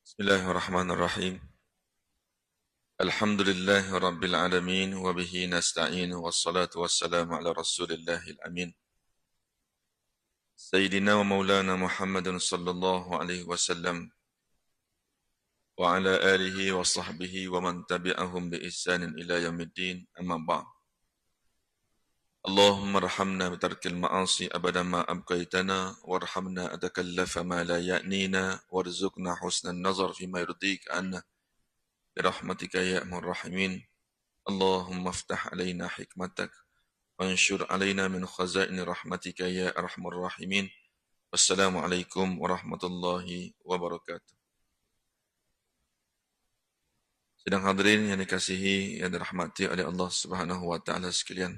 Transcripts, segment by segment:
Bismillahirrahmanirrahim. Alhamdulillahi rabbil alamin wa bihi nasta'in wassalatu wassalamu ala rasulillahil amin. Sayyidina wa maulana Muhammadin sallallahu alaihi wasallam wa ala alihi wa sahbihi wa man tabi'ahum bi ihsanin ila yaumiddin amma ba'd. Allahumma arhamna bitarkil ma'asi abada ma abqaitana warhamna atakallafa ma la ya'nina warzuqna husnan nazar fima yurdik anna برحمتك يا أرحم الراحمين اللهم افتح علينا حكمتك وانشر علينا من خزائن رحمتك يا أرحم الراحمين والسلام عليكم ورحمة الله وبركاته. Sedang hadirin yang dikasihi, yang dirahmati oleh Allah Subhanahu wa taala sekalian.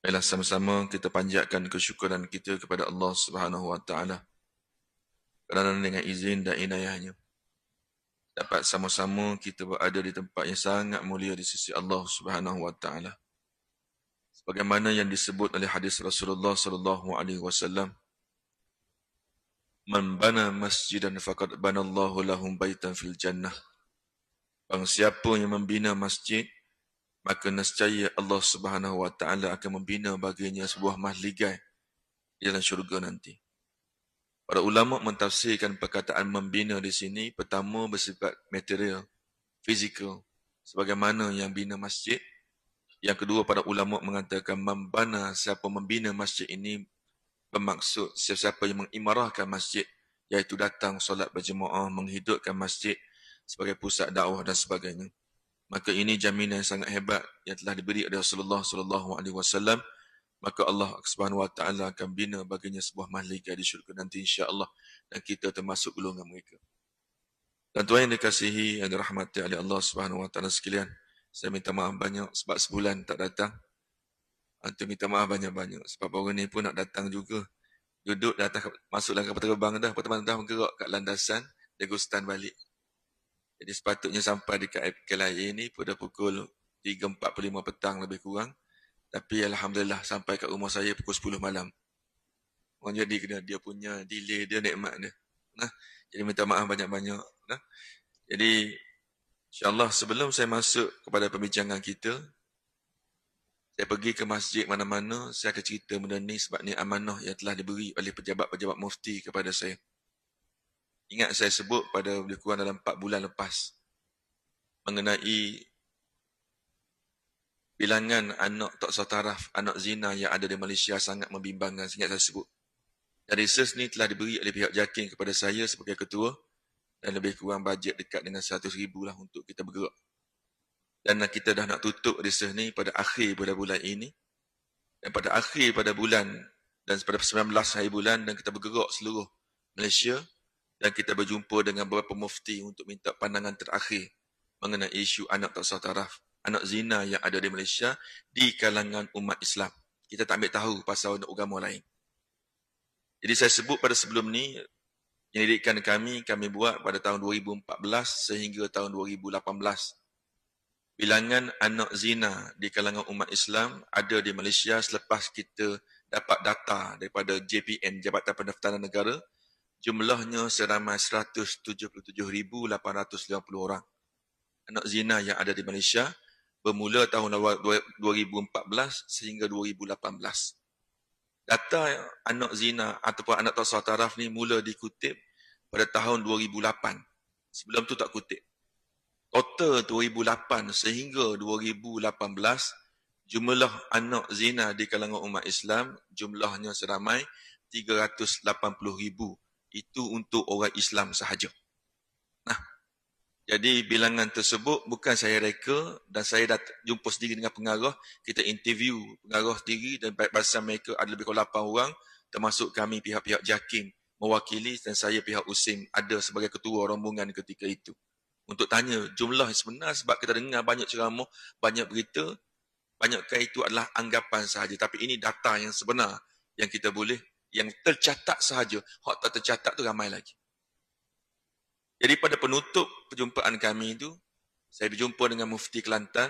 Baiklah, sama-sama kita panjatkan kesyukuran kita kepada Allah Subhanahu wa taala kerana dengan izin dan inayahnya dapat sama-sama kita berada di tempat yang sangat mulia di sisi Allah Subhanahu wa taala. Sebagaimana yang disebut oleh hadis Rasulullah sallallahu alaihi wasallam, "Man bana masjidan faqad banallahu lahum baitan fil jannah." Barang siapa yang membina masjid, maka nescaya Allah Subhanahu wa taala akan membina baginya sebuah mahligai di dalam syurga nanti. Para ulama mentafsirkan perkataan membina di sini pertama bersifat material, fizikal, sebagaimana yang bina masjid. Yang kedua, para ulama mengatakan membana, siapa membina masjid ini bermaksud siapa yang mengimarahkan masjid, iaitu datang solat berjemaah, menghidupkan masjid sebagai pusat dakwah dan sebagainya. Maka ini jaminan yang sangat hebat yang telah diberi oleh Rasulullah sallallahu alaihi wasallam. Maka Allah Subhanahu wa taala akan bina baginya sebuah mahligai di syurga nanti insya-Allah, dan kita termasuk golongan mereka. Dan tuan yang dikasihi, yang dirahmati oleh Allah Subhanahu wa taala sekalian, saya minta maaf banyak sebab sebulan tak datang. Antum minta maaf banyak-banyak sebab baru ni pun nak datang juga. Duduk datang masuk dalam kapal terbang dah, pertama dah bergerak kat landasan, Degustan balik. Jadi sepatutnya sampai dekat KLIA ni pada pukul 3.45 petang lebih kurang. Tapi Alhamdulillah sampai kat rumah saya pukul 10 malam. Orang jadi kena dia punya delay dia, nikmat dia. Nah, jadi minta maaf banyak-banyak. Nah, jadi insyaAllah sebelum saya masuk kepada pembincangan kita, saya pergi ke masjid mana-mana, saya akan cerita benda ni sebab ni amanah yang telah diberi oleh pejabat-pejabat mufti kepada saya. Ingat saya sebut pada lebih kurang dalam 4 bulan lepas mengenai bilangan anak tak sautaraf, anak zina yang ada di Malaysia sangat membimbangkan, ingat saya sebut. Dan research ni telah diberi oleh pihak JAKIM kepada saya sebagai ketua dan lebih kurang bajet dekat dengan 100,000 lah untuk kita bergerak. Dan kita dah nak tutup research ni pada akhir pada bulan ini. Dan pada akhir pada bulan dan pada 19 hari bulan, dan kita bergerak seluruh Malaysia dan kita berjumpa dengan beberapa mufti untuk minta pandangan terakhir mengenai isu anak tak sautaraf, anak zina yang ada di Malaysia di kalangan umat Islam. Kita tak ambil tahu pasal agama lain. Jadi saya sebut pada sebelum ni, penyelidikan kami buat pada tahun 2014 sehingga tahun 2018. Bilangan anak zina di kalangan umat Islam ada di Malaysia selepas kita dapat data daripada JPN, Jabatan Pendaftaran Negara, jumlahnya seramai 177,850 orang. Anak zina yang ada di Malaysia bermula tahun 2014 sehingga 2018. Data anak zina ataupun anak tak sautaraf ni mula dikutip pada tahun 2008. Sebelum tu tak kutip. Total 2008 sehingga 2018, jumlah anak zina di kalangan umat Islam jumlahnya seramai 380,000. Itu untuk orang Islam sahaja. Nah, jadi bilangan tersebut bukan saya reka, dan saya dah jumpa sendiri dengan pengarah. Kita interview pengarah sendiri dan barisan mereka ada lebih kurang 8 orang, termasuk kami pihak-pihak JAKIM mewakili, dan saya pihak USIM ada sebagai ketua rombongan ketika itu. Untuk tanya jumlah sebenar, sebab kita dengar banyak ceramah, banyak berita, banyakkah itu adalah anggapan sahaja. Tapi ini data yang sebenar yang kita boleh, yang tercatat sahaja. Hak tak tercatat tu ramai lagi. Jadi pada penutup perjumpaan kami itu, saya berjumpa dengan Mufti Kelantan,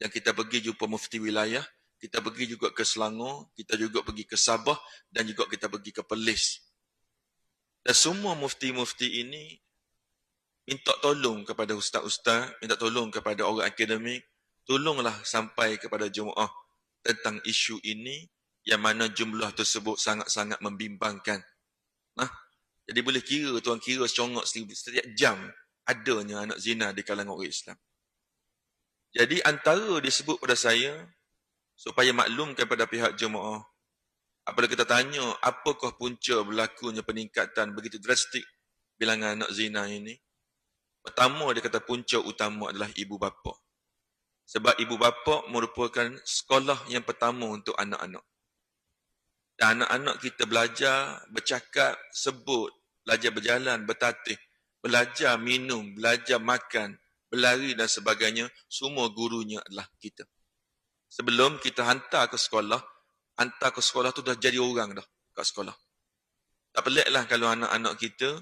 dan kita pergi jumpa Mufti Wilayah, kita pergi juga ke Selangor, kita juga pergi ke Sabah, dan juga kita pergi ke Perlis. Dan semua mufti-mufti ini minta tolong kepada ustaz-ustaz, minta tolong kepada orang akademik, tolonglah sampai kepada jemaah tentang isu ini yang mana jumlah tersebut sangat-sangat membimbangkan. Nah, jadi boleh kira, tuan kira secongok setiap jam adanya anak zina di kalangan orang Islam. Jadi antara disebut pada saya, supaya maklumkan kepada pihak jemaah, apabila kita tanya apakah punca berlakunya peningkatan begitu drastik bilangan anak zina ini, pertama dia kata punca utama adalah ibu bapa. Sebab ibu bapa merupakan sekolah yang pertama untuk anak-anak. Dan anak-anak kita belajar, bercakap, sebut, belajar berjalan, bertatih, belajar minum, belajar makan, berlari dan sebagainya, semua gurunya adalah kita. Sebelum kita hantar ke sekolah tu dah jadi orang dah kat sekolah. Tak peliklah kalau anak-anak kita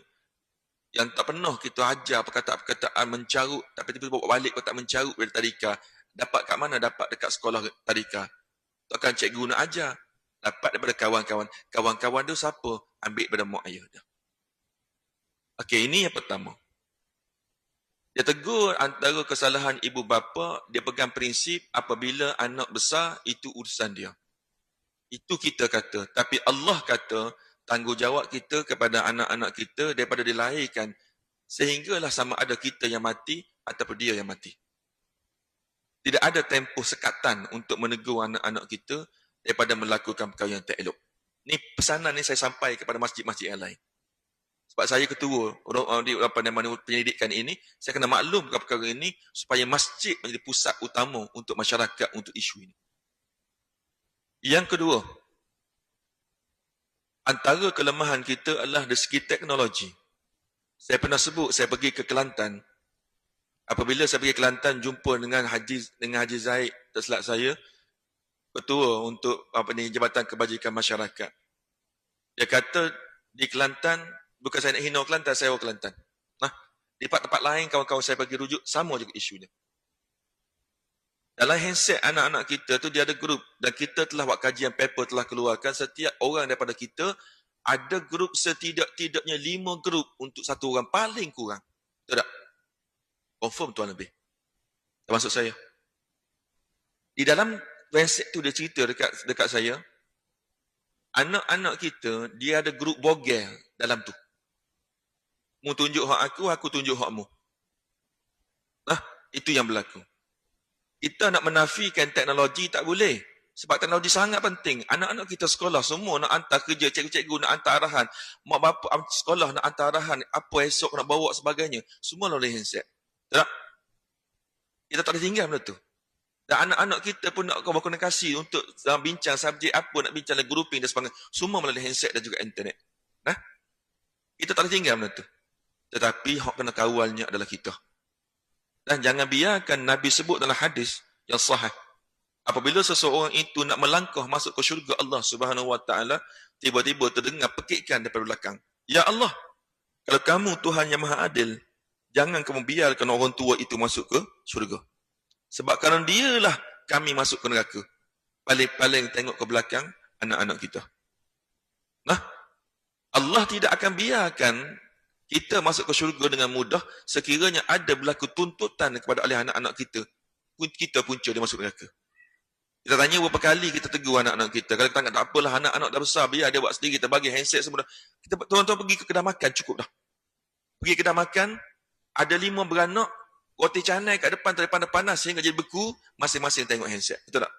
yang tak pernah kita ajar perkataan-perkataan mencarut, tapi tiba-tiba bawa balik kotak mencarut dari tadika. Dapat kat mana? Dapat dekat sekolah tadika. Takkan cikgu nak ajar. Dapat daripada kawan-kawan. Kawan-kawan tu siapa? Ambil daripada mak ayah dia. Okey, ini yang pertama. Dia tegur antara kesalahan ibu bapa, dia pegang prinsip apabila anak besar, itu urusan dia. Itu kita kata. Tapi Allah kata, tanggungjawab kita kepada anak-anak kita daripada dilahirkan, sehinggalah sama ada kita yang mati ataupun dia yang mati. Tidak ada tempoh sekatan untuk menegur anak-anak kita daripada melakukan perkara yang tak elok. Ni pesanan ni saya sampai kepada masjid-masjid yang lain. Sebab saya ketua penyelidikan ini, saya kena maklumkan perkara ini supaya masjid menjadi pusat utama untuk masyarakat untuk isu ini. Yang kedua, antara kelemahan kita adalah dari segi teknologi. Saya pernah sebut, saya pergi ke Kelantan. Apabila saya pergi ke Kelantan, jumpa dengan Haji Zaid, terselak saya, ketua untuk Jabatan Kebajikan Masyarakat. Dia kata, di Kelantan, bukan saya nak hina Kelantan, saya orang Kelantan. Nah, di tempat-tempat lain, kawan-kawan saya pergi rujuk, sama juga isunya. Dalam handset anak-anak kita tu, dia ada grup. Dan kita telah buat kajian paper, telah keluarkan, setiap orang daripada kita, ada grup setidak-tidaknya 5 grup untuk satu orang, paling kurang. Betul tak? Confirm tuan lebih. Termasuk saya. Di dalam handset tu, dia cerita dekat saya, anak-anak kita, dia ada grup bogel dalam tu. Mu tunjuk hak aku tunjuk hakmu. Nah, itu yang berlaku. Kita nak menafikan teknologi tak boleh. Sebab teknologi sangat penting. Anak-anak kita sekolah semua nak hantar kerja, cikgu-cikgu nak hantar arahan. Mak bapak sekolah nak hantar arahan. Apa esok nak bawa sebagainya. Semua melalui handset. Tak? Kita tak boleh tinggal benda tu. Dan anak-anak kita pun nak berkomunikasi untuk bincang subjek apa, nak bincang dalam grouping dan sebagainya. Semua melalui handset dan juga internet. Nah? Kita tak boleh tinggal benda tu. Tetapi hak kena kawalnya adalah kita. Dan jangan biarkan Nabi sebut dalam hadis yang sahih. Apabila seseorang itu nak melangkah masuk ke syurga Allah Subhanahu Wa Taala, tiba-tiba terdengar pekikan daripada belakang. Ya Allah, kalau kamu Tuhan yang Maha Adil, jangan kamu biarkan orang tua itu masuk ke syurga. Sebab kerana dialah kami masuk ke neraka. Paling-paling tengok ke belakang anak-anak kita. Nah, Allah tidak akan biarkan kita masuk ke syurga dengan mudah sekiranya ada berlaku tuntutan kepada oleh anak-anak kita. Kita punca dia masuk neraka. Kita tanya berapa kali kita tegur anak-anak kita. Kalau kita tak apalah, anak-anak dah besar, biar dia buat sendiri, kita bagi handset semua dah. Kita tuan-tuan pergi ke kedai makan, cukup dah. Pergi ke kedai makan, ada 5 beranak, roti canai kat depan, panas sehingga jadi beku, masing-masing tengok handset. Betul tak?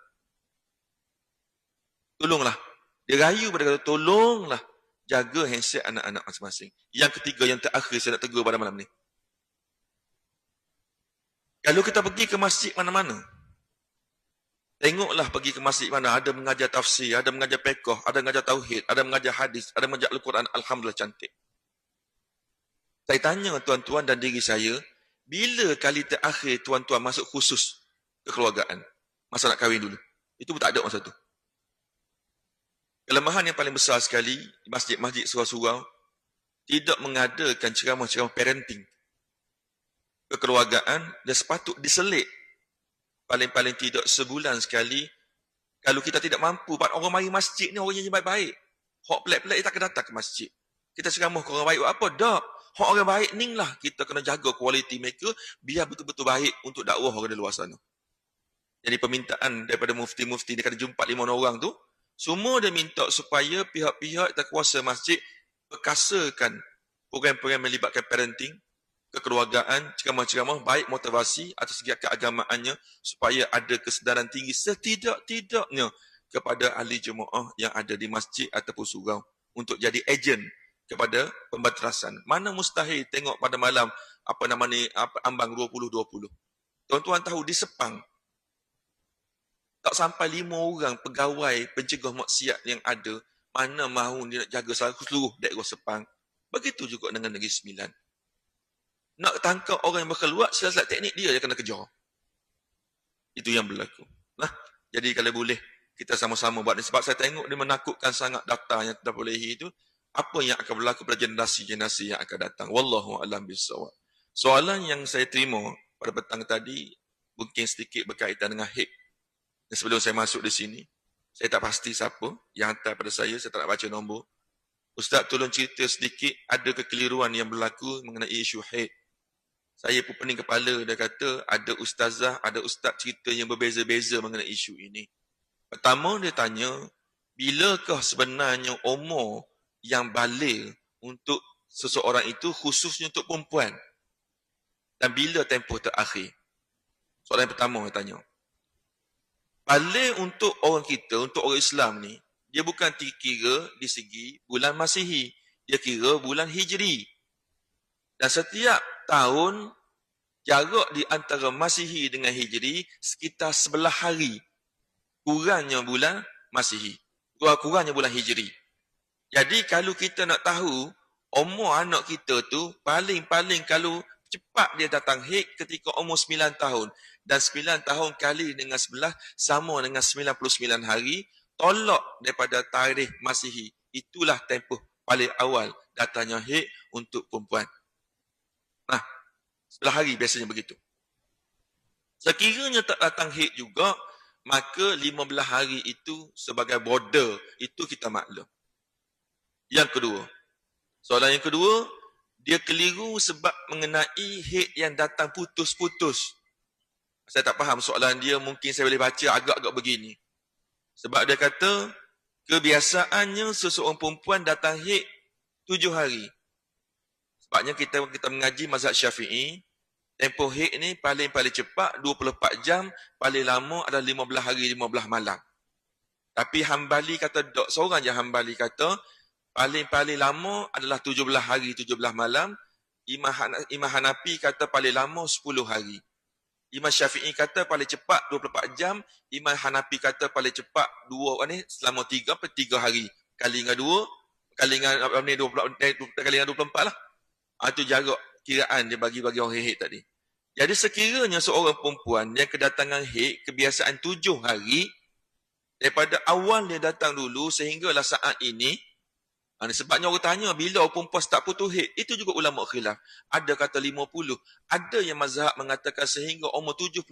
Tolonglah. Dia rayu pada kata, tolonglah jaga handset anak-anak masing-masing. Yang ketiga, yang terakhir saya nak tegur pada malam ni. Kalau kita pergi ke masjid mana-mana, tengoklah pergi ke masjid mana, ada mengajar tafsir, ada mengajar fiqh, ada mengajar tauhid, ada mengajar hadis, ada mengajar Al-Quran, alhamdulillah cantik. Saya tanya tuan-tuan dan diri saya, bila kali terakhir tuan-tuan masuk khusus kekeluargaan? Masa nak kahwin dulu. Itu pun tak ada masa tu. Kelemahan yang paling besar sekali di masjid-masjid surau-surau, tidak mengadakan ceramah-ceramah parenting. Kekeluargaan, dan sepatut diselit. Paling-paling tidak sebulan sekali. Kalau kita tidak mampu, orang mari masjid ni orang yang baik-baik. Hak pelik-pelik tak akan datang ke masjid. Kita ceramah ke orang baik, apa? Tak. Hak orang baik ni lah kita kena jaga kualiti mereka biar betul-betul baik untuk dakwah orang di luar sana. Jadi permintaan daripada mufti-mufti dia kata jumpa 5 orang tu, semua dia minta supaya pihak-pihak yang kuasa masjid perkasakan program-program melibatkan parenting, kekeluargaan, ceramah-ceramah, baik motivasi atau segi keagamaannya supaya ada kesedaran tinggi setidak-tidaknya kepada ahli jemaah yang ada di masjid ataupun surau untuk jadi ejen kepada pembatasan. Mana mustahil tengok pada malam ambang 20-20. Tuan-tuan tahu di Sepang tak sampai 5 orang pegawai pencegah maksiat yang ada, mana mahu dia nak jaga seluruh daerah Sepang. Begitu juga dengan Negeri Sembilan. Nak tangkap orang yang berkeluar, siasat teknik dia kena kejar. Itu yang berlaku. Nah, jadi kalau boleh, kita sama-sama buat ni. Sebab saya tengok dia menakutkan sangat data yang tidak bolehi itu. Apa yang akan berlaku pada generasi-generasi yang akan datang. Wallahu a'lam bishawab. Soalan yang saya terima pada petang tadi, mungkin sedikit berkaitan dengan HIP. Dan sebelum saya masuk di sini, saya tak pasti siapa yang hantar pada saya tak nak baca nombor. Ustaz tolong cerita sedikit, ada kekeliruan yang berlaku mengenai isu haid. Saya pun pening kepala, dia kata ada ustazah, ada ustaz cerita yang berbeza-beza mengenai isu ini. Pertama dia tanya, bilakah sebenarnya umur yang baligh untuk seseorang itu khususnya untuk perempuan? Dan bila tempoh terakhir? Soalan yang pertama dia tanya. Baligh untuk orang kita, untuk orang Islam ni, dia bukan kira di segi bulan Masihi. Dia kira bulan Hijri. Dan setiap tahun, jarak di antara Masihi dengan Hijri sekitar 11 hari. Kurangnya bulan Masihi. Kurangnya bulan Hijri. Jadi kalau kita nak tahu, umur anak kita tu, paling-paling kalau cepat dia datang haid ketika umur 9 tahun. Dan 9 tahun kali dengan 11 sama dengan 99 hari. Tolak daripada tarikh Masihi. Itulah tempoh paling awal datangnya haid untuk perempuan. Nah, 11 hari biasanya begitu. Sekiranya tak datang haid juga, maka 15 hari itu sebagai border. Itu kita maklum. Yang kedua. Soalan yang kedua, dia keliru sebab mengenai haid yang datang putus-putus. Saya tak faham soalan dia, mungkin saya boleh baca agak-agak begini. Sebab dia kata, kebiasaannya seseorang perempuan datang haid 7 hari. Sebabnya kita mengaji mazhab Syafi'i, tempoh haid ni paling-paling cepat 24 jam, paling lama adalah 15 hari 15 malam. Tapi Hambali kata, seorang je Hambali kata, paling-paling lama adalah 17 hari 17 malam. Imam Hanafi kata paling lama 10 hari. Imam Syafi'i kata paling cepat 24 jam. Imam Hanafi kata paling cepat selama 3 hari. Kali dengan 2, kali dengan 24 lah. Itu jarak kiraan dia bagi orang haid tadi. Jadi sekiranya seorang perempuan yang kedatangan haid kebiasaan 7 hari, daripada awal dia datang dulu sehinggalah saat ini, sebabnya orang tanya bila perempuan start putus haid, itu juga ulama khilaf. Ada kata 50, ada yang mazhab mengatakan sehingga umur 75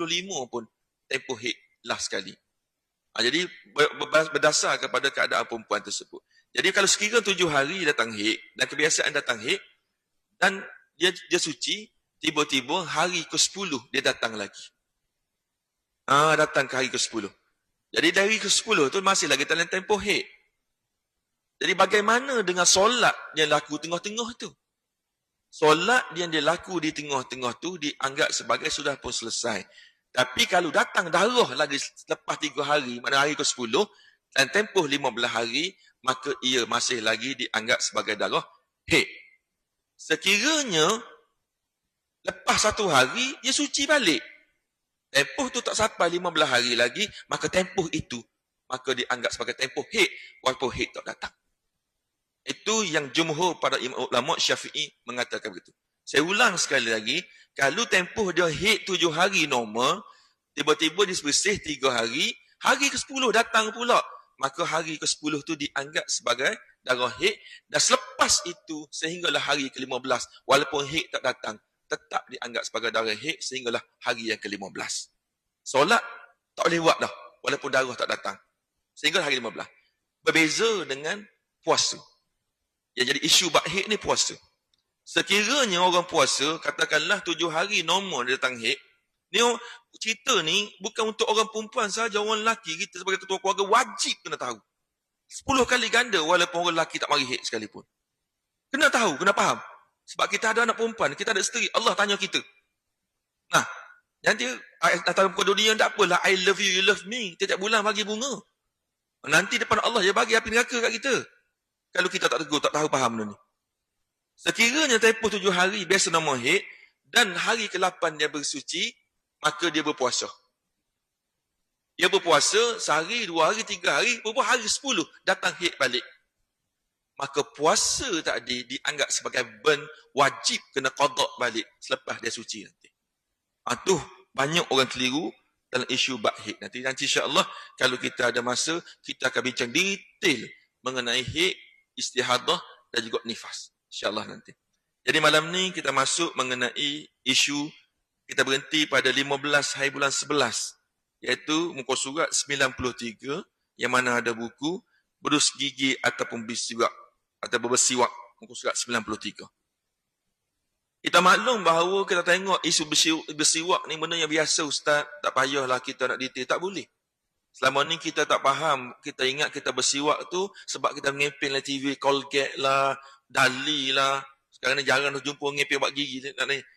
pun tempoh haid last sekali. Jadi berdasar kepada keadaan perempuan tersebut. Jadi kalau sekiranya 7 hari datang haid dan kebiasaan datang haid dan dia suci, tiba-tiba hari ke-10 dia datang lagi. Datang ke hari ke-10. Jadi dari ke-10 tu masih lagi dalam tempoh haid. Jadi bagaimana dengan solat yang laku tengah-tengah tu? Solat yang dia laku di tengah-tengah tu dianggap sebagai sudah pun selesai. Tapi kalau datang darah lagi selepas 3 hari, mana hari ke-10, dan tempoh 15 hari, maka ia masih lagi dianggap sebagai darah haid. Sekiranya lepas 1 hari, dia suci balik. Tempoh tu tak sampai 15 hari lagi, maka tempoh itu, maka dianggap sebagai tempoh haid, walaupun haid tak datang. Itu yang jumhur pada ulama Syafi'i mengatakan begitu. Saya ulang sekali lagi, kalau tempoh dia haid 7 hari normal, tiba-tiba dia bersih 3 hari, hari ke-10 datang pula, maka hari ke-10 tu dianggap sebagai darah haid, dan selepas itu sehinggalah hari ke-15, walaupun haid tak datang, tetap dianggap sebagai darah haid sehinggalah hari yang ke-15. Solat tak boleh buat dah, walaupun darah tak datang, sehingga hari 15. Berbeza dengan puasa. Yang jadi isu bab haid ni puasa. Sekiranya orang puasa, katakanlah 7 hari normal dia datang haid, ni cerita ni bukan untuk orang perempuan saja, orang lelaki kita sebagai ketua keluarga wajib kena tahu. 10 kali ganda walaupun orang lelaki tak mari haid sekalipun. Kena tahu, kena faham. Sebab kita ada anak perempuan, kita ada isteri, Allah tanya kita. Nah, nanti dalam muka dunia tak apalah, I love you, you love me. Tiap bulan bagi bunga. Nanti depan Allah dia bagi api neraka kat kita. Kalau kita tak tegur, tak tahu faham benda ni. Sekiranya tempoh 7 hari biasa nama haid dan hari ke-8 dia bersuci, maka dia berpuasa. Dia berpuasa sehari, 2 hari, 3 hari, berapa hari 10 datang haid balik. Maka puasa tadi dianggap sebagai wajib kena qada balik selepas dia suci nanti. Tu banyak orang keliru dalam isu bab haid. Nanti insya-Allah kalau kita ada masa kita akan bincang detail mengenai haid, istihadah dan juga nifas. InsyaAllah nanti. Jadi malam ni kita masuk mengenai isu, kita berhenti pada 15 hari bulan 11. Iaitu muka surat 93 yang mana ada buku berus gigi ataupun bersiwak atau bersiwak, muka surat 93. Kita maklum bahawa kita tengok isu bersiwak ni benda yang biasa Ustaz, tak payahlah kita nak detail, tak boleh. Selama ni kita tak faham, kita ingat kita bersiwak tu sebab kita ngepin lah TV, Colgate lah, Dali lah. Sekarang ni jarang tu jumpa ngepin buat gigi.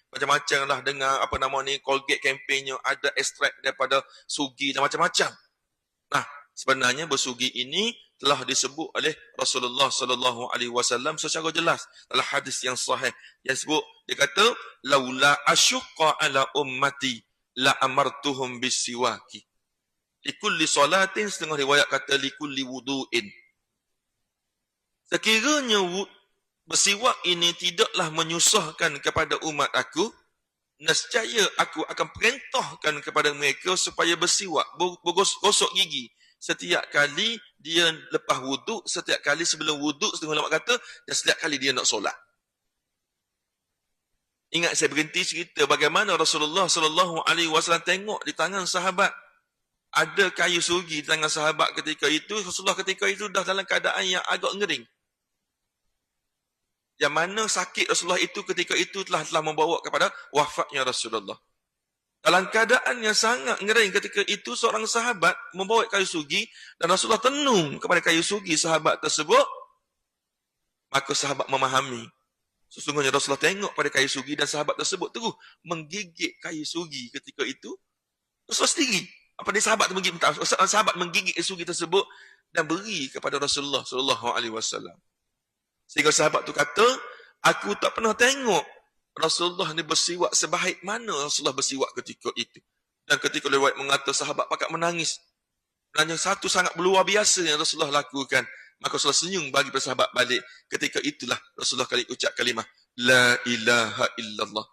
Macam-macam lah dengar apa nama ni, Colgate kampanye, ada ekstrak daripada sugi dan macam-macam. Nah, sebenarnya bersugi ini telah disebut oleh Rasulullah sallallahu alaihi wasallam secara jelas dalam hadis yang sahih. Yang sebut, dia kata, laula asyqa ala ummati la amartuhum bisiwaki. Likulli salatin, setengah riwayat kata likulli wudu'in. Sekiranya bersiwak ini tidaklah menyusahkan kepada umat aku, nescaya aku akan perintahkan kepada mereka supaya bersiwak, bergosok gigi setiap kali dia lepas wuduk, setiap kali sebelum wuduk, setengah ulama kata, dan setiap kali dia nak solat. Ingat saya berhenti cerita bagaimana Rasulullah sallallahu alaihi wasallam tengok di tangan sahabat ada kayu sugi di tangan sahabat ketika itu. Rasulullah ketika itu dah dalam keadaan yang agak ngering. Yang mana sakit Rasulullah itu ketika itu telah membawa kepada wafatnya Rasulullah. Dalam keadaan yang sangat ngering ketika itu, seorang sahabat membawa kayu sugi dan Rasulullah tenung kepada kayu sugi sahabat tersebut. Maka sahabat memahami. Sesungguhnya Rasulullah tengok pada kayu sugi dan sahabat tersebut terus menggigit kayu sugi ketika itu. Rasulullah sendiri. Apa dia sahabat menggigit? Sahabat menggigit kayu sugi tersebut dan beri kepada Rasulullah sallallahu alaihi wasallam. Sehingga sahabat tu kata, aku tak pernah tengok Rasulullah ni bersiwak sebaik mana Rasulullah bersiwak ketika itu. Dan ketika riwayat mengata sahabat pakat menangis. Dan yang satu sangat luar biasa yang Rasulullah lakukan. Maka Rasulullah senyum bagi sahabat balik. Ketika itulah Rasulullah ucap kalimah La ilaha illallah.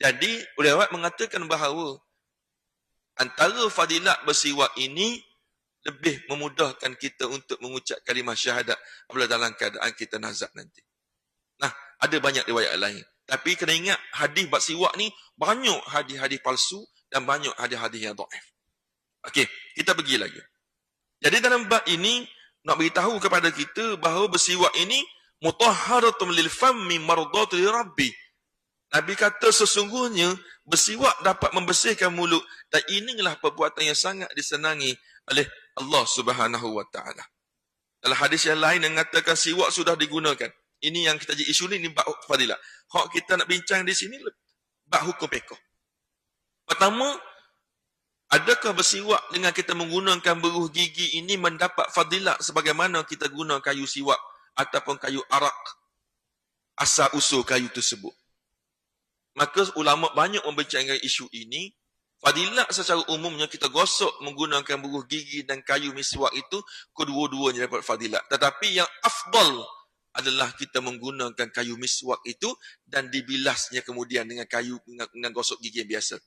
Jadi riwayat mengatakan bahawa antara fadilat bersiwak ini lebih memudahkan kita untuk mengucap kalimah syahadat apabila dalam keadaan kita nazak nanti. Nah, ada banyak riwayat lain. Tapi kena ingat, hadis bab siwak ni banyak hadis-hadis palsu dan banyak hadis-hadis yang dhaif. Okey, kita pergi lagi. Jadi dalam bab ini nak beritahu kepada kita bahawa bersiwak ini mutahharatun lil fammi mardatul rabbi. Nabi kata sesungguhnya bersiwak dapat membersihkan mulut dan inilah perbuatan yang sangat disenangi oleh Allah Subhanahu wa taala. Dalam hadis yang lain yang mengatakan siwak sudah digunakan. Ini yang kita jadi isu ni bab fadilah. Hak kita nak bincang di sini bab hukum fiqh. Pertama, adakah bersiwak dengan kita menggunakan beruh gigi ini mendapat fadilah sebagaimana kita guna kayu siwak ataupun kayu arak asal usul kayu tersebut? Maka ulama banyak membincangkan isu ini. Fadilat secara umumnya kita gosok menggunakan beruh gigi dan kayu miswak itu kedua-duanya dapat fadilat. Tetapi yang afdal adalah kita menggunakan kayu miswak itu dan dibilasnya kemudian dengan kayu dengan gosok gigi yang biasa.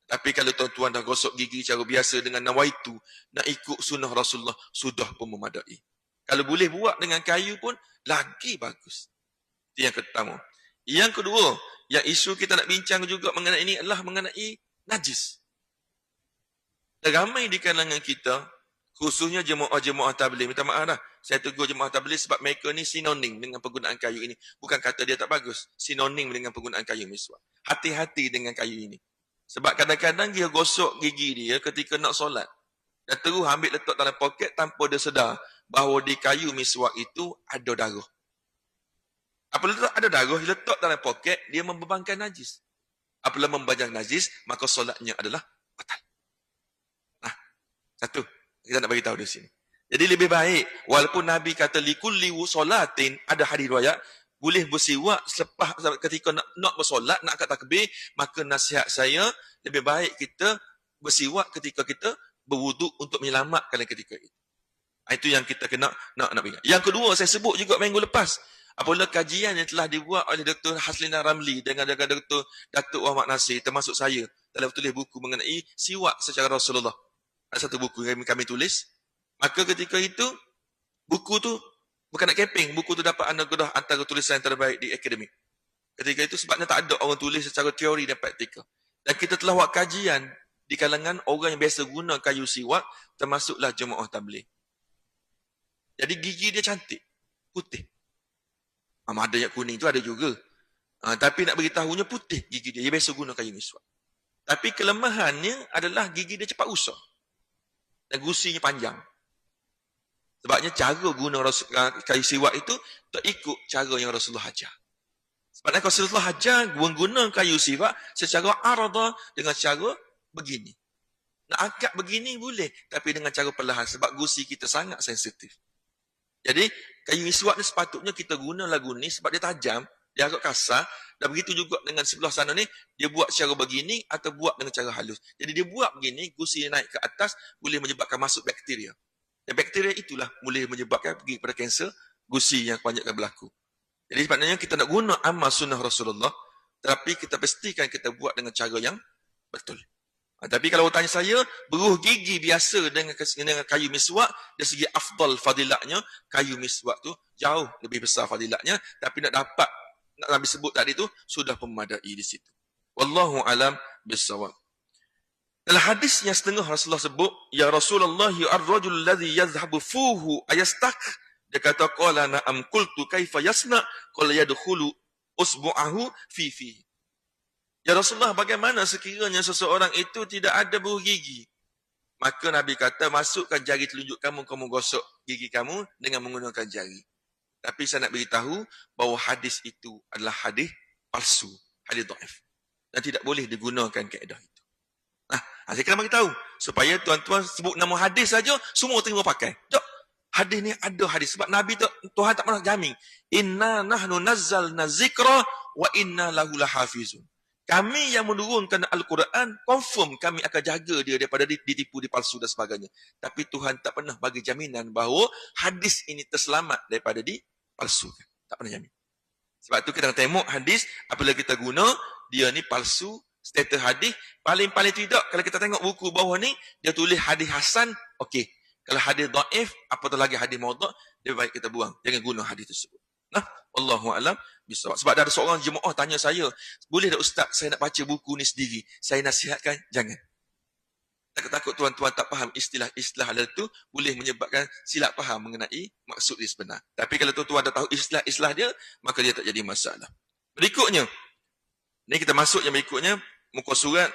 Tapi kalau tuan-tuan dah gosok gigi cara biasa dengan nawaitu nak ikut sunnah Rasulullah sudah pun memadai. Kalau boleh buat dengan kayu pun lagi bagus. Itu yang pertama. Yang kedua, yang isu kita nak bincang juga mengenai ini adalah mengenai najis. Ramai di kalangan kita, khususnya jemaah-jemaah tabligh, minta maaf dah, Saya tegur jemaah tabligh sebab mereka ni sinonim dengan penggunaan kayu ini. Bukan kata dia tak bagus. Sinonim dengan penggunaan kayu miswak. Hati-hati dengan kayu ini. Sebab kadang-kadang dia gosok gigi dia ketika nak solat. Dan terus ambil letak dalam poket tanpa dia sedar bahawa di kayu miswak itu ada darah. Apabila ada darah, dia letak dalam poket, dia membebankan najis. Apabila membebankan najis, maka solatnya adalah batal. Nah, satu. Kita nak bagi tahu di sini. Jadi lebih baik, walaupun Nabi kata likulli solatin, ada hadis riwayat, boleh bersiwak selepas ketika nak bersolat, nak kat takbir, maka nasihat saya, lebih baik kita bersiwak ketika kita berwuduk untuk menyelamatkan ketika itu. Itu yang kita kena nak ingat. Yang kedua, saya sebut juga minggu lepas, apabila kajian yang telah dibuat oleh Dr. Haslina Ramli dengan Dr. Datuk Muhammad Nasir, termasuk saya, telah tulis buku mengenai siwak secara Rasulullah. Ada satu buku yang kami tulis. Maka ketika itu, buku tu bukan nak camping, buku tu dapat anugerah antara tulisan yang terbaik di akademik. Ketika itu sebabnya tak ada orang tulis secara teori dan praktikal. Dan kita telah buat kajian di kalangan orang yang biasa guna kayu siwak, termasuklah jemaah tabligh. Jadi gigi dia cantik, putih. Ada yang kuning tu ada juga. Tapi nak beritahunya putih gigi dia. Dia biasa guna kayu miswak. Tapi kelemahannya adalah gigi dia cepat usah. Dan gusinya panjang. Sebabnya cara guna kayu siwak itu tak ikut cara yang Rasulullah ajar. Sebabnya Rasulullah ajar menggunakan kayu siwak secara arada dengan cara begini. Nak angkat begini boleh, tapi dengan cara perlahan sebab gusi kita sangat sensitif. Jadi kayu siwak ni sepatutnya kita guna lagu ni sebab dia tajam, dia agak kasar, dan begitu juga dengan sebelah sana ni, dia buat secara begini atau buat dengan cara halus. Jadi dia buat begini, gusi naik ke atas, boleh menyebabkan masuk bakteria. Dan bakteria itulah boleh menyebabkan pergi pada kanser gusi yang kebanyakan berlaku. Jadi sebenarnya kita nak guna amal sunnah Rasulullah, tapi kita pastikan kita buat dengan cara yang betul. Tapi kalau tanya saya, beruh gigi biasa dengan kayu miswak, dari segi afdal fadilatnya, kayu miswak tu jauh lebih besar fadilatnya, tapi nak dapat, nak Nabi sebut tadi tu, sudah memadai di situ. Wallahu alam bisawab. Dalam hadis yang setengah Rasulullah sebut, ya Rasulullah ar-rajul ladzi yazhabu fuhu ayastak. Dia kata qala na'am qultu kaifa yasna? Qala yadkhulu usbu'ahu fi fihi. Ya Rasulullah, bagaimana sekiranya seseorang itu tidak ada bulu gigi? Maka Nabi kata, masukkan jari telunjuk kamu gosok gigi kamu dengan menggunakan jari. Tapi saya nak beritahu bahawa hadis itu adalah hadis palsu, hadis dhaif. Dan tidak boleh digunakan kaedah itu. Saya kena bagi tahu supaya tuan-tuan sebut nama hadis saja semua terima pakai. Tak. Hadis ni ada hadis sebab Nabi Tuhan tak pernah jamin. Inna nahnu nazzalna zikra wa inna lahu lahafizun. Kami yang menurunkan Al-Quran confirm kami akan jaga dia daripada ditipu, dipalsu dan sebagainya. Tapi Tuhan tak pernah bagi jaminan bahawa hadis ini terselamat daripada dipalsukan. Tak pernah jamin. Sebab tu kita tengok hadis apabila kita guna dia ni palsu. Status hadis, paling-paling tidak, kalau kita tengok buku bawah ni, dia tulis hadis hasan, okey. Kalau hadis dhaif, apatah lagi hadis maudhu', dia baik kita buang. Jangan guna hadis tersebut. Wallahu a'lam bisawab. Sebab ada seorang jemaah tanya saya, boleh tak ustaz, saya nak baca buku ni sendiri. Saya nasihatkan, jangan. Takut-takut tuan-tuan tak faham istilah-istilah itu, boleh menyebabkan silap faham mengenai maksud dia sebenar. Tapi kalau tuan-tuan dah tahu istilah-istilah dia, maka dia tak jadi masalah. Berikutnya, ni kita masuk yang berikutnya, muka surat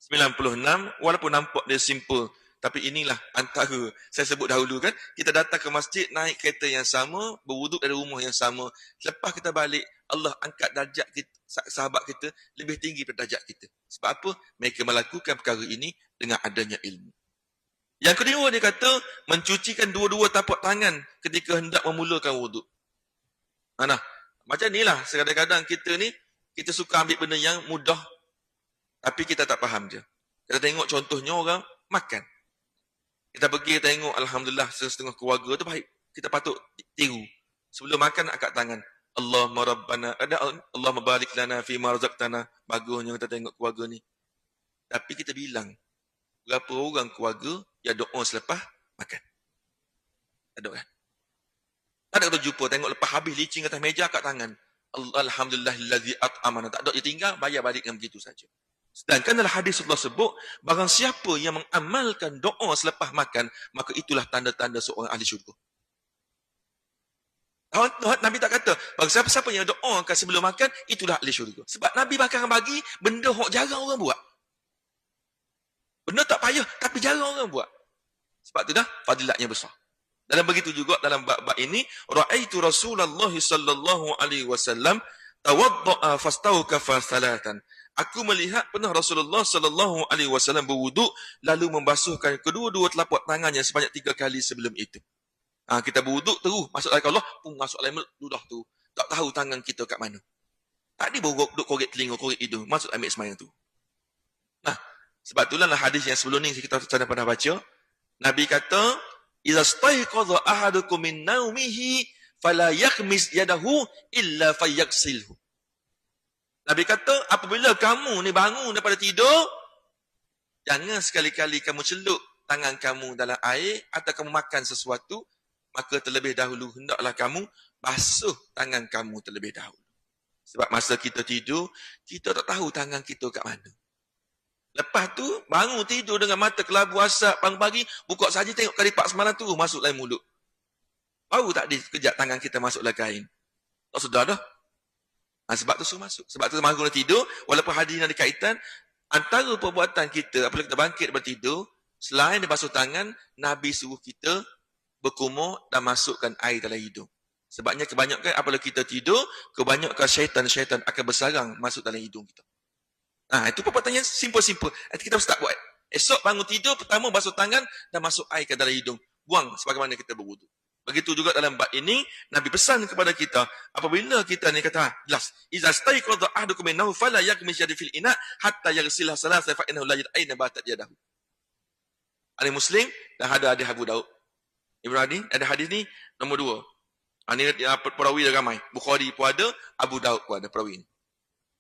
96, walaupun nampak dia simple, tapi inilah antara, saya sebut dahulu kan, kita datang ke masjid, naik kereta yang sama, berwuduk dari rumah yang sama, lepas kita balik, Allah angkat darjat kita, sahabat kita, lebih tinggi pada darjat kita. Sebab apa? Mereka melakukan perkara ini dengan adanya ilmu. Yang kedua dia kata, mencucikan dua-dua tapak tangan ketika hendak memulakan wuduk. Macam inilah, kadang-kadang kita ni, kita suka ambil benda yang mudah, tapi kita tak faham je. Kita tengok contohnya orang makan. Kita pergi tengok, Alhamdulillah, setengah keluarga tu baik. Kita patut tiru. Sebelum makan, nak angkat tangan. Allahumma rabbana, Allahumma barik lana fi ma razaqtana. Bagusnya kita tengok keluarga ni. Tapi kita bilang, berapa orang keluarga yang doa selepas makan? Tak ada kan? Tak ada kita jumpa, tengok lepas habis licin atas meja, angkat tangan. Alhamdulillahillazi at'amana. Tak ada, dia tinggal, bayar balik dengan begitu saja. Sedangkan dalam hadis Allah sebut, barang siapa yang mengamalkan doa selepas makan, maka itulah tanda-tanda seorang ahli syurga. Nabi tak kata, bagi siapa-siapa yang doakan sebelum makan, itulah ahli syurga. Sebab Nabi bakal bagi benda yang jarang orang buat. Benda tak payah, tapi jarang orang buat. Sebab tu dah, fadilatnya besar. Dalam begitu juga, dalam bab ini, Ra'aitu Rasulullah sallallahu alaihi wasallam tawadda'a fastawkafa salatan. Aku melihat pernah Rasulullah sallallahu alaihi wasallam berwuduk, lalu membasuhkan kedua-dua telapak tangannya sebanyak 3 kali sebelum itu. Kita berwuduk terus, masuk dalam Allah, pun masuk dalam ludah tu. Tak tahu tangan kita kat mana. Tak ada duk korek telinga, korek hidung, masuk ambil semayang tu. Nah, sebab itulah hadis yang sebelum ni kita pernah baca. Nabi kata, "Idza staiqadha ahadukum min naumihi fala yakhmis yadahu illa fayaghsilhu." Nabi kata, apabila kamu ni bangun daripada tidur, jangan sekali-kali kamu celup tangan kamu dalam air atau kamu makan sesuatu, maka terlebih dahulu hendaklah kamu basuh tangan kamu terlebih dahulu. Sebab masa kita tidur, kita tak tahu tangan kita kat mana. Lepas tu, bangun tidur dengan mata kelabu asap, pagi-pagi, buka saja tengok kalipak semalam tu, masuk dalam mulut. Baru tak dikejap tangan kita masuk dalam kain. Tak sedar dah. Sebab tu suruh masuk. Sebab tu bangun tidur, walaupun hadis yang ada kaitan, antara perbuatan kita, apabila kita bangkit daripada tidur, selain dia basuh tangan, Nabi suruh kita berkumur dan masukkan air dalam hidung. Sebabnya kebanyakan apabila kita tidur, kebanyakan syaitan-syaitan akan bersarang masuk dalam hidung kita. Itu perbuatan yang simple-simple. Nanti kita mesti tak buat. Esok bangun tidur, pertama basuh tangan dan masuk air ke dalam hidung. Buang sebagaimana kita berwuduk. Begitu juga dalam bab ini, Nabi pesan kepada kita, apabila kita ni kata, jelas, "Iza staiqadha ahadukum min nawmihi fala yaghmis yadahu fil ina' hatta yaghsilha thalatha fa innahu la yadri ayna batat yadahu." Hadis Muslim dan ada hadis Abu Daud. Ibn Adi, ada hadis ni nombor 2. Ini perawi dah ramai. Bukhari pun ada, Abu Daud pun ada perawi ni.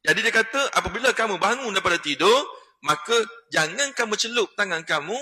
Jadi dia kata, apabila kamu bangun daripada tidur, maka jangan kamu celup tangan kamu,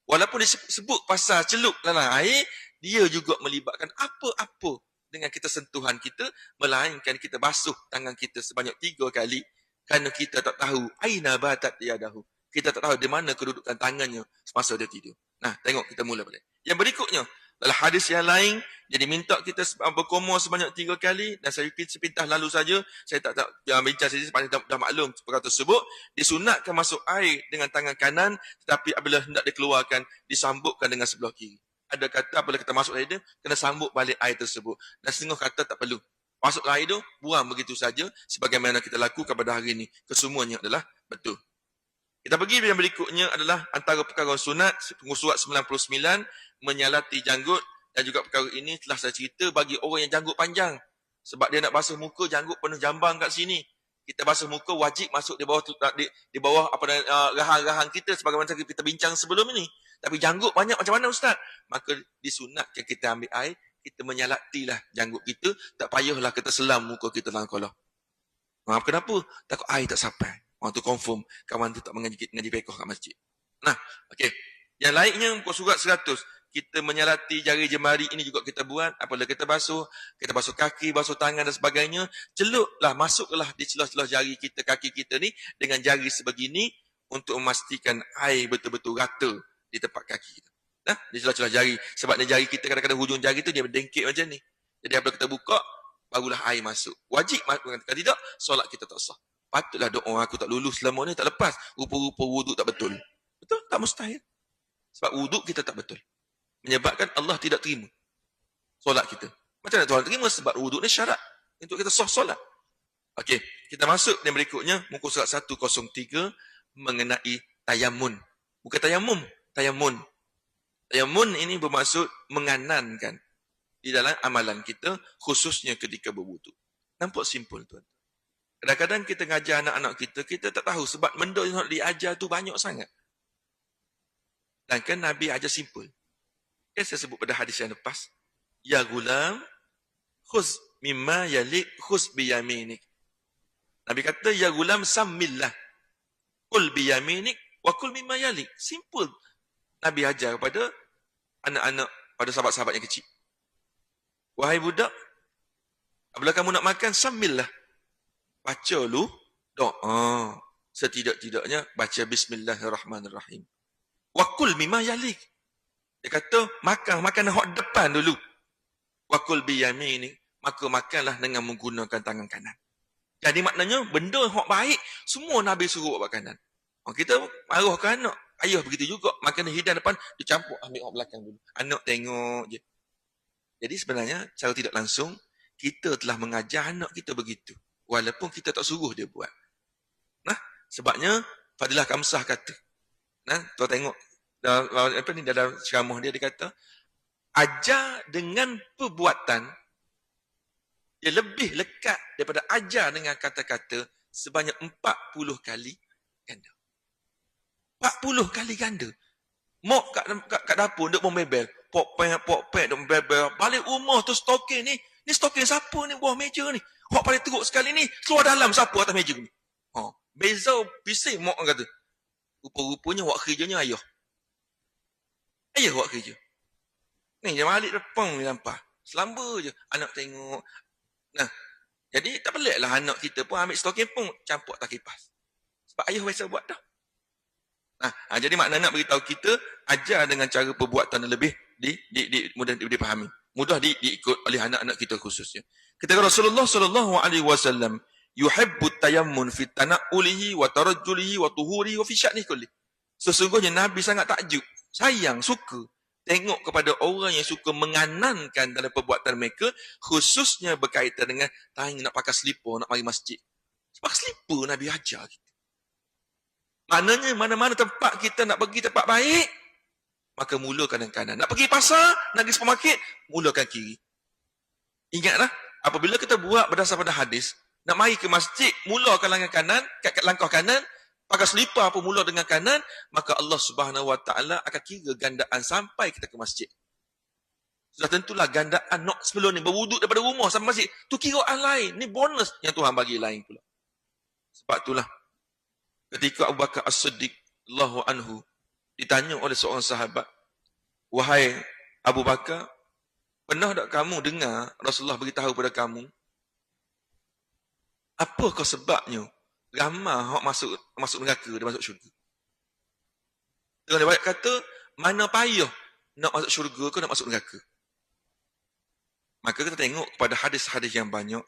walaupun disebut pasal celup dalam air, dia juga melibatkan apa-apa dengan kita sentuhan kita, melainkan kita basuh tangan kita sebanyak 3 kali, kerana kita tak tahu, aina batat yadahu. Kita tak tahu di mana kedudukan tangannya semasa dia tidur. Nah, tengok kita mula balik. Yang berikutnya, dalam hadis yang lain, dia diminta kita berkumur sebanyak 3 kali, dan saya sepintas lalu saja, saya tak bincang saja sebab dah maklum perkara tersebut, disunatkan masuk air dengan tangan kanan, tetapi apabila hendak dikeluarkan, disambutkan dengan sebelah kiri. Ada kata apabila kita masuk air dia, kena sambut balik air tersebut. Dan setengah kata tak perlu. Masuk air tu, buang begitu saja, sebagaimana kita lakukan pada hari ini. Kesemuanya adalah betul. Kita pergi yang berikutnya adalah antara perkara sunat, surat 99, menyalati janggut, dan juga perkara ini telah saya cerita bagi orang yang janggut panjang. Sebab dia nak basuh muka, janggut penuh jambang kat sini. Kita basuh muka wajib masuk di bawah rahang-rahang kita sebagaimana kita bincang sebelum ini. Tapi janggut banyak macam mana Ustaz? Maka disunatkan kita ambil air, kita menyalatilah janggut kita, tak payahlah kita selam muka kita dalam kolah. Kenapa? Takut air tak sampai. Orang tu confirm kawan tu tak mengaji fiqh kat masjid. Nah, okey. Yang lainnya muka surat 100. Kita menyalati jari jemari ini juga kita buat. Apabila kita basuh kaki, basuh tangan dan sebagainya, celuplah, masuklah di celah-celah jari kita, kaki kita ni dengan jari sebegini untuk memastikan air betul-betul rata di tempat kaki kita. Nah, di celah-celah jari. Sebab jari kita kadang-kadang hujung jari tu dia berdengkit macam ni. Jadi apabila kita buka, barulah air masuk. Wajib masuk. Kalau tidak, solat kita tak sah. Patutlah doa aku tak lulus selama ni, tak lepas. Rupa-rupa wuduk tak betul. Betul? Tak mustahil. Sebab wuduk kita tak betul. Menyebabkan Allah tidak terima solat kita. Macam mana Tuhan terima? Sebab wuduk ni syarat untuk kita sah solat. Okey, kita masuk yang berikutnya, muka surat 103 mengenai tayamun. Bukan tayamum, tayamun. Tayamun ini bermaksud menganankan di dalam amalan kita, khususnya ketika berwuduk. Nampak simple tuan. Kadang-kadang kita ngajar anak-anak kita, kita tak tahu sebab benda yang nak diajar tu banyak sangat. Dan kan Nabi ajar simple. Saya sebut pada hadis yang lepas. Ya gulam, khuz mimma yalik, khuz biyaminik. Nabi kata, ya gulam sammillah. Kul biyaminik, wa kul mimma yalik. Simple. Nabi ajar kepada anak-anak, pada sahabat-sahabat yang kecil. Wahai budak, apabila kamu nak makan, sammillah. Baca lu doa. Setidak-tidaknya baca bismillahirrahmanirrahim. Wakul mimma yalik. Dia kata makan hak depan dulu. Wakul biyaminik. maka makanlah dengan menggunakan tangan kanan. Jadi maknanya benda yang baik semua Nabi suruh buat kanan. Kita marah ke anak, ayah begitu juga, makan hidan depan dicampur ambil orang belakang dulu. Anak tengok je. Jadi sebenarnya secara tidak langsung kita telah mengajar anak kita begitu walaupun kita tak suruh dia buat. Nah, sebabnya Fadilah Kamsah kata. Nah, tuan tengok dalam ceramah dia kata ajar dengan perbuatan dia lebih lekat daripada ajar dengan kata-kata sebanyak 40 kali ganda. 40 kali ganda. Mak kat dapur duk membebel. Pok pek duk membebel. Balik rumah tu stokin ni. Ni stokin siapa ni bawah meja ni? Hak paling teruk sekali ni keluar dalam siapa atas meja ni? Beza bising mak kata. Rupa-rupanya buat kerjanya ayah. Ayah buat kerja. Ni dia balik depan ni nampak. Selamba je anak tengok. Nah, jadi tak pelik lah anak kita pun ambil stokin pun campur atas kipas. Sebab ayah biasa buat dah. Jadi makna nak beritahu kita ajar dengan cara perbuatan yang lebih mudah dipahami. Mudah diikut oleh anak-anak kita khususnya. Ketika Rasulullah sallallahu alaihi wasallam yuhibbu tayammun fi tana'ulihi wa tarajjulihi wa tuhurihi wa fi sya'ni kulli. Sesungguhnya Nabi sangat takjub, sayang, suka tengok kepada orang yang suka menganankan dalam perbuatan mereka, khususnya berkaitan dengan tanya nak pakai selipar, nak pergi masjid. Sebab selipar Nabi ajar kita. Maknanya mana-mana tempat kita nak pergi tempat baik, maka mulakan dengan kanan. Nak pergi pasar, nak pergi supermarket, mulakan kiri. Ingatlah, apabila kita buat berdasarkan hadis, nak mari ke masjid, mulakan dengan kanan, langkah kanan, pakai selipar pun mula dengan kanan, maka Allah Subhanahu Wa Taala akan kira gandaan sampai kita ke masjid. Sudah tentulah gandaan sebelum ni berwuduk daripada rumah sampai masjid. Tu kiraan lain. Ni bonus yang Tuhan bagi lain pula. Sebab itulah ketika Abu Bakar As-Siddiq Allahu anhu ditanya oleh seorang sahabat, wahai Abu Bakar, pernah tak kamu dengar Rasulullah beritahu kepada kamu apakah sebabnya ramai hak masuk neraka dan masuk syurga? Dengan riwayat kata, mana payah nak masuk syurga ke nak masuk neraka? Maka kita tengok kepada hadis-hadis yang banyak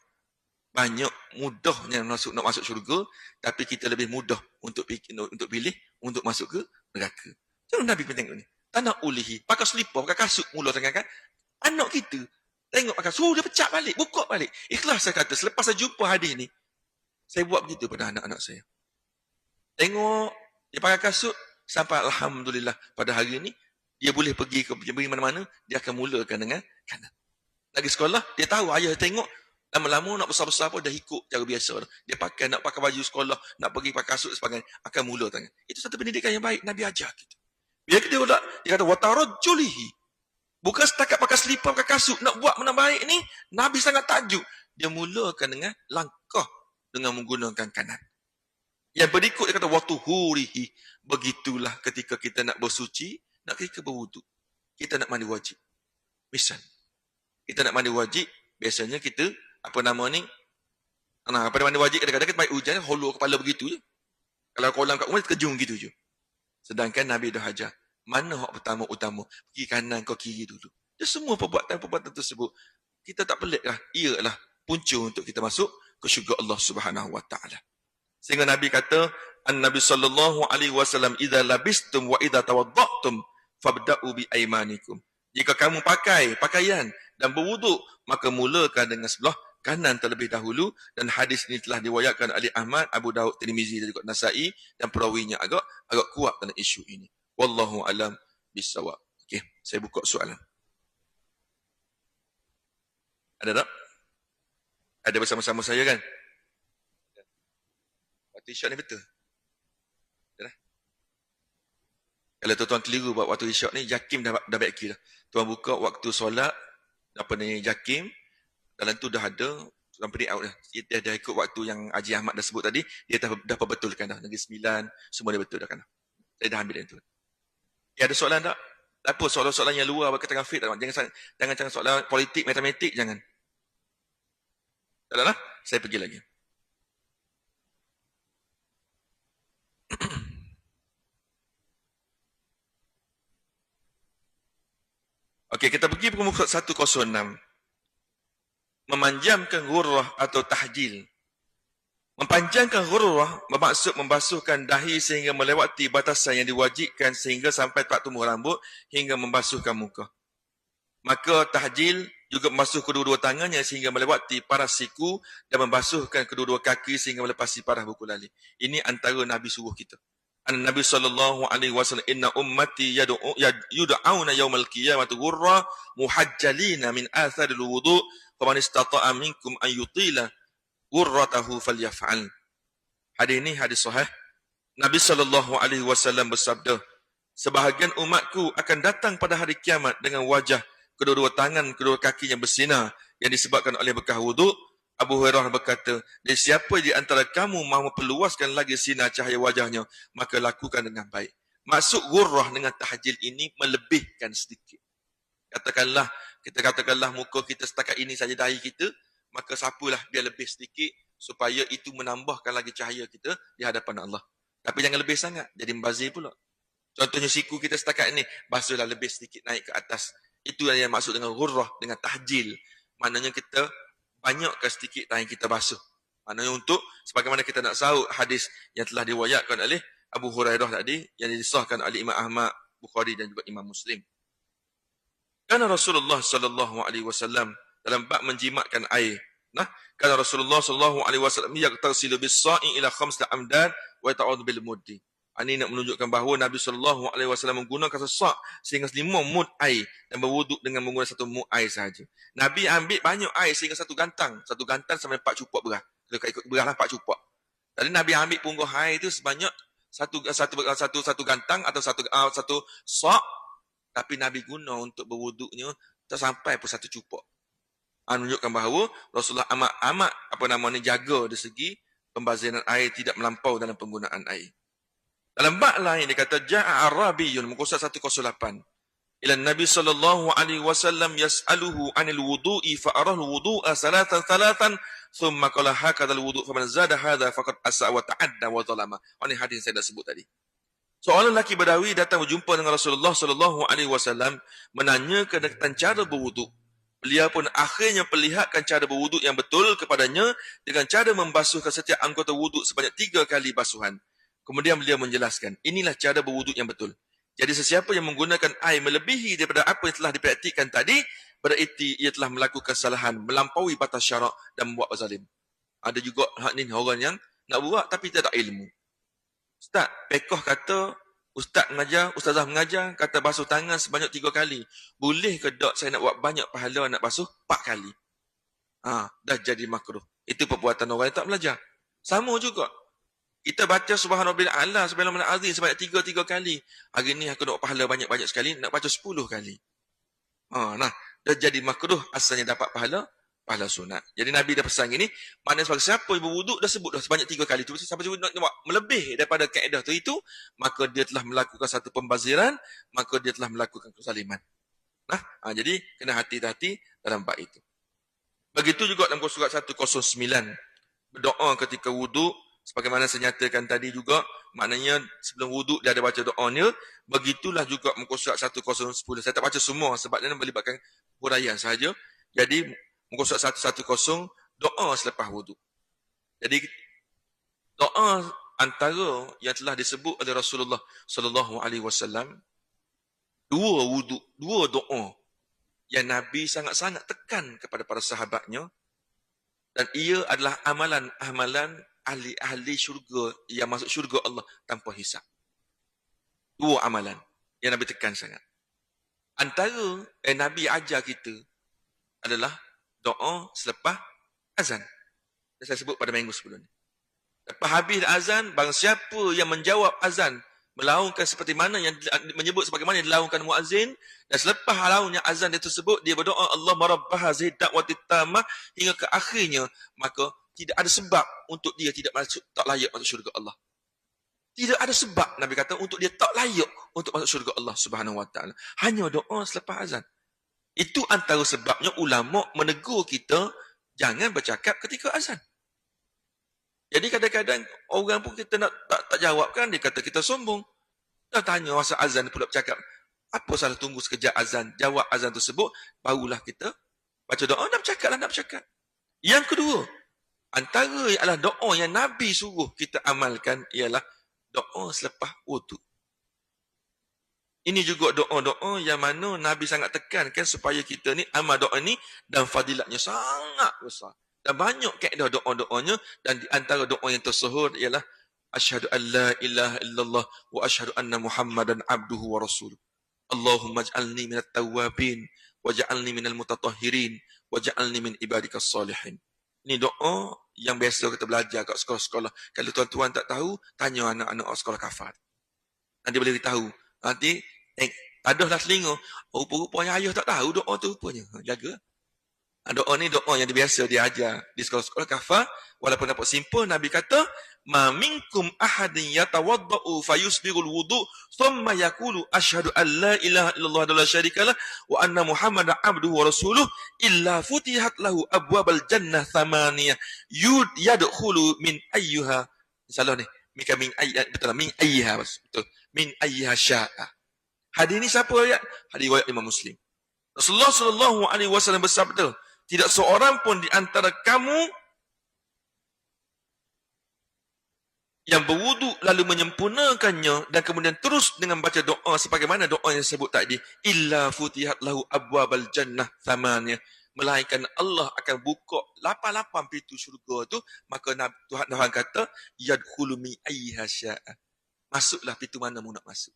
mudahnya nak masuk syurga, tapi kita lebih mudah untuk pilih untuk masuk ke neraka. Jangan Nabi pun tengok ni. Tanah ulihi, pakai selipar, pakai kasut mula tangan kan. Anak kita tengok pakai suruh dia pecah balik, buka balik. Ikhlas saya kata, selepas saya jumpa hadis ni, saya buat begitu pada anak-anak saya. Tengok dia pakai kasut sampai alhamdulillah pada hari ni dia boleh pergi mana-mana, dia akan mulakan dengan kanan. Lagi sekolah, dia tahu ayah tengok lama-lama nak besar-besar pun dah ikut cara biasa. Dia nak pakai baju sekolah, nak pergi pakai kasut sebagainya, akan mula tangan. Itu satu pendidikan yang baik Nabi ajar kita. Bila kita dia kata watarajjulihi. Bukan setakat pakai selipar, pakai kasut, nak buat mana baik ni, Nabi sangat takjub. Dia mulakan dengan langkah dengan menggunakan kanan. Yang berikut dia kata watuhurihi. Begitulah ketika kita nak bersuci, nak ketika berwuduk. Kita nak mandi wajib. Misal, kita nak mandi wajib, biasanya kita pada mandi wajib kadang-kadang kita baik hujan, hollow kepala begitu je. Kalau kolam kat rumah, terkejung gitu je. Sedangkan Nabi dah ajar, mana hak pertama utama? Pergi kanan kau kiri dulu. Dia semua perbuatan-perbuatan tersebut, kita tak pelik lah. Ialah punca untuk kita masuk ke syurga Allah Subhanahu Wa Taala. Sehingga Nabi kata, An-Nabi sallallahu alaihi wasallam, idza labistum wa idza tawadda'tum fabda'u bi aymanikum. Jika kamu pakai pakaian dan berwuduk, maka mulakan dengan sebelah kanan terlebih dahulu, dan hadis ini telah diriwayatkan oleh Ahmad, Abu Daud, Tirmizi dan juga Nasa'i, dan perawinya agak kuat dalam isu ini. Wallahu alam bisawab. Okey, saya buka soalan. Ada tak? Ada bersama-sama saya kan? Waktu isyak ni betul? Betul lah. Kalau tuan-tuan keliru buat waktu isyak ni, Jakim dah baik kira. Tuan buka waktu solat, Jakim, dalam tu dah ada, tuan print out dah. Dia dah ikut waktu yang Haji Ahmad dah sebut tadi, dia dah perbetulkan dah. Negeri 9, semua dia betul dah kan. Saya dah ambil yang tu. Ya, ada soalan tak? Tak apa, soalan-soalan yang luar berkaitan dengan fiqh tak? Jangan soalan politik, matematik, jangan. Tak lah, saya pergi lagi. Okey, kita pergi ke muka 106. memanjamkan ghurrah atau tahjil. Mempanjangkan ghurrah bermaksud membasuhkan dahi sehingga melewati batasan yang diwajibkan sehingga sampai tak tumbuh rambut hingga membasuhkan muka. Maka tahjil juga membasuh kedua-dua tangannya sehingga melewati paras siku dan membasuhkan kedua-dua kaki sehingga melepasi paras buku lali. Ini antara Nabi suruh kita. Nabi SAW, inna ummati yud'auna yawmal qiyamati ghurra muhajjalina min atharil wudu' faman istata'a minkum an yutila ghurratahu falyaf'al. Hadis ini hadis sahih. Nabi SAW bersabda, sebahagian umatku akan datang pada hari kiamat dengan wajah kedua-dua tangan, kedua kakinya bersinar yang disebabkan oleh bekas wuduk. Abu Hurairah berkata, dan siapa di antara kamu mahu memperluaskan lagi sinar cahaya wajahnya, maka lakukan dengan baik. Maksud ghurrah dengan tahjil ini melebihkan sedikit. Katakanlah muka kita setakat ini saja dahi kita, maka sapulah biar lebih sedikit supaya itu menambahkan lagi cahaya kita di hadapan Allah. Tapi jangan lebih sangat, jadi membazir pula. Contohnya siku kita setakat ini, basuhlah lebih sedikit naik ke atas. Itu yang maksud dengan ghurrah, dengan tahjil. Maknanya kita banyakkan sedikit dahi kita basuh. Maknanya untuk, sebagaimana kita nak sahut hadis yang telah diwayatkan oleh Abu Hurairah tadi, yang disahkan oleh Imam Ahmad, Bukhari dan juga Imam Muslim. Karena Rasulullah SAW dalam bab menjimatkan air. Karena Rasulullah SAW yaqtasilu bis-sa'i ila 5 amdad wa yata'udhu bil muddi. Ini nak menunjukkan bahawa Nabi SAW menggunakan sesak sehingga 5 mud air dan berwuduk dengan menggunakan 1 mud air sahaja. Nabi ambil banyak air sehingga 1 gantang. 1 gantang sampai 4 cupak beras. Kalau ikut beras lah 4 cupak. Tadi Nabi ambil punggung air itu sebanyak satu gantang atau satu sak. Tapi Nabi guna untuk berwuduknya tak sampai pun 1 cupak. Menunjukkan bahawa Rasulullah amat jaga dari segi pembaziran air, tidak melampau dalam penggunaan air. Dalam bab lain dia kata ja'a Arabiyun muka 108 ila Nabi sallallahu alaihi wasallam yas'aluhu 'anil wudu'i fa arahu wudu'a salatan thumma qala hakadha al-wudu' faman zada hadha faqad asa wa ta'adda wa zalama. Ini hadis yang saya dah sebut tadi. Seorang lelaki Badawi datang berjumpa dengan Rasulullah sallallahu alaihi wasallam menanyakan tentang cara berwuduk. Beliau pun akhirnya perlihatkan cara berwuduk yang betul kepadanya dengan cara membasuhkan setiap anggota wuduk sebanyak 3 kali basuhan. Kemudian beliau menjelaskan, inilah cara berwuduk yang betul. Jadi sesiapa yang menggunakan air melebihi daripada apa yang telah dipraktikkan tadi, berarti ia telah melakukan kesalahan, melampaui batas syarak dan membuat zalim. Ada juga hak ni orang yang nak buat tapi tidak ilmu. Ustaz, pekoh kata, ustazah mengajar, kata basuh tangan sebanyak 3 kali. Boleh ke tak saya nak buat banyak pahala nak basuh 4 kali? Dah jadi makruh. Itu perbuatan orang yang tak belajar. Sama juga. Kita baca subhanallah a'la subhanallah azim sebanyak 3 kali. Hari ni aku nak pahala banyak-banyak sekali, nak baca 10 kali. Dah jadi makruh, asalnya dapat pahala sunat. Jadi Nabi dah pesan gini, maknanya sebagai siapa yang berwuduk dah sebut dah sebanyak 3 kali. Siapa sebut nak melebih daripada kaedah itu, maka dia telah melakukan satu pembaziran, maka dia telah melakukan kezaliman. Jadi kena hati-hati dalam bab itu. Begitu juga dalam surat 109, berdoa ketika wuduk. Sebagaimana saya nyatakan tadi juga, maknanya sebelum wuduk dia ada baca doanya. Begitulah juga muka surat 1010. Saya tak baca semua sebab dia melibatkan huraian sahaja. Jadi muka surat 110, doa selepas wuduk. Jadi doa antara yang telah disebut oleh Rasulullah sallallahu alaihi wasallam, 2 wuduk, 2 doa yang Nabi sangat-sangat tekan kepada para sahabatnya, dan ia adalah amalan-amalan ahli syurga yang masuk syurga Allah tanpa hisap. 2 amalan yang Nabi tekan sangat. Antara Nabi ajar kita adalah doa selepas azan. Saya sebut pada minggu sebelum ni. Lepas habis azan, barang siapa yang menjawab azan, melaungkan seperti mana yang menyebut sebagaimana yang dilaungkan muazzin, dan selepas laungnya azan dia tersebut, dia berdoa Allahumma rabb hadhihi da'wati tammah hingga ke akhirnya, maka tidak ada sebab untuk dia tak layak masuk syurga Allah. Tidak ada sebab Nabi kata untuk dia tak layak untuk masuk syurga Allah Subhanahu wa taala. Hanya doa selepas azan. Itu antara sebabnya ulama menegur kita jangan bercakap ketika azan. Jadi kadang-kadang orang pun kita nak tak jawab kan, dia kata kita sombong. Dah tanya masa azan pula bercakap. Apa salah tunggu sekejap azan, jawab azan tersebut, barulah kita baca doa, nak bercakap. Yang kedua, antara ialah doa yang Nabi suruh kita amalkan ialah doa selepas wuduk. Ini juga doa-doa yang mana Nabi sangat tekankan supaya kita ni amal doa ni dan fadilatnya sangat besar. Dan banyak kaedah doa-doanya dan di antara doa yang tersohor ialah asyhadu an la ilaha illallah wa asyhadu anna Muhammadan abduhu wa rasuluh. Allahumma ij'alni minat tawwabin waj'alni minal mutatahhirin waj'alni min ibadikas salihin. Ini doa yang biasa kita belajar kat sekolah-sekolah. Kalau tuan-tuan tak tahu, tanya anak-anak sekolah kafat. Nanti boleh beritahu. Nanti, adahlah telinga. Rupa-rupanya ayah tak tahu doa tu rupanya. Jaga. Doa ni doa yang biasa dia ajar di sekolah-sekolah kafah. Walaupun dapat simple, Nabi kata, ma minkum ahadin yatawadda'u fayusbirul wudu' thumma yakulu asyhadu an la ilaha illallah wa la syarikalah wa anna muhammadan abduhu wa rasuluh illa futihat lahu abwabal jannah thamaniyah yadkhulu min ayyuha. Salah ni. Min ayyiha, betul, min ayyiha, betul. Min ayyiha sya'a. Hadis ni siapa ayat? Hadis riwayat Imam Muslim. Rasulullah sallallahu alaihi wasallam bersabda, tidak seorang pun di antara kamu yang berwuduk lalu menyempurnakannya dan kemudian terus dengan baca doa sebagaimana doa yang disebut tadi, illa futihat lahu abwabal jannah thamaniyah, melainkan Allah akan buka 8 pintu syurga tu, maka Tuhan kata yadkhulu min ayyiha syaa, masuklah pintu mana mu nak masuk.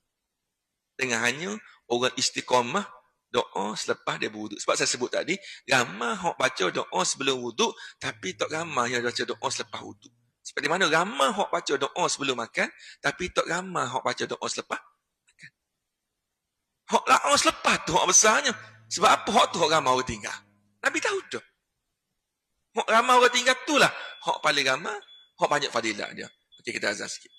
Dengan hanya orang istiqamah doa selepas dia berwuduk. Sebab saya sebut tadi, ramai hok baca doa sebelum wuduk, tapi tak ramai yang baca doa selepas wuduk. Seperti mana ramai hok baca doa sebelum makan, tapi tak ramai hok baca doa selepas makan. Hok doa selepas tu hok besarnya. Sebab apa hok tu hok ramai orang tinggal? Nabi tahu tu. Hok ramai orang tinggal tu lah hok paling ramai, hok banyak fadilat dia. Okey, kita azan sikit.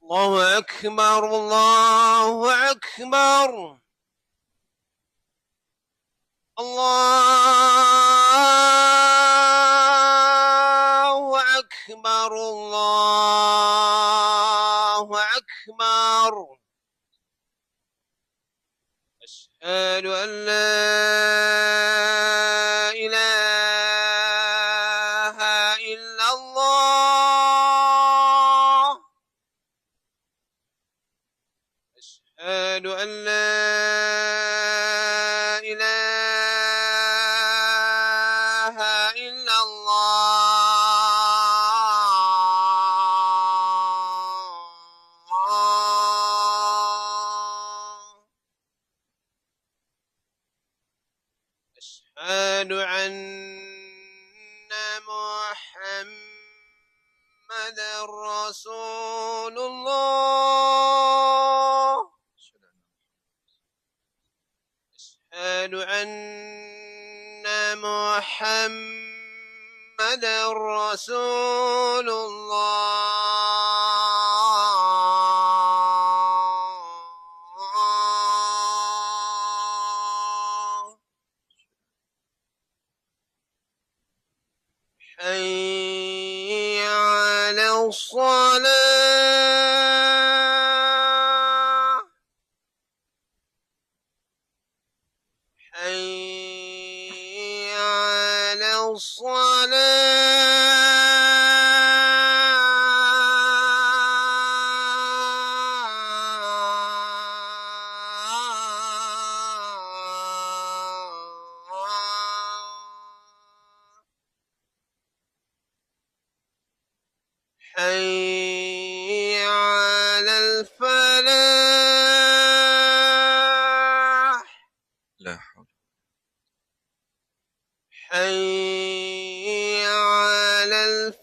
الله أكبر الله أكبر الله أكبر الله أكبر أشهد أن لا إله إلا الله أشهد أن لا إله إلا الله أشهد أن محمد رسول الله أشهد أن محمد رسول الله حي على الصلاة حي على الصلاة حي على الفلاح La haul. حي على الفلاح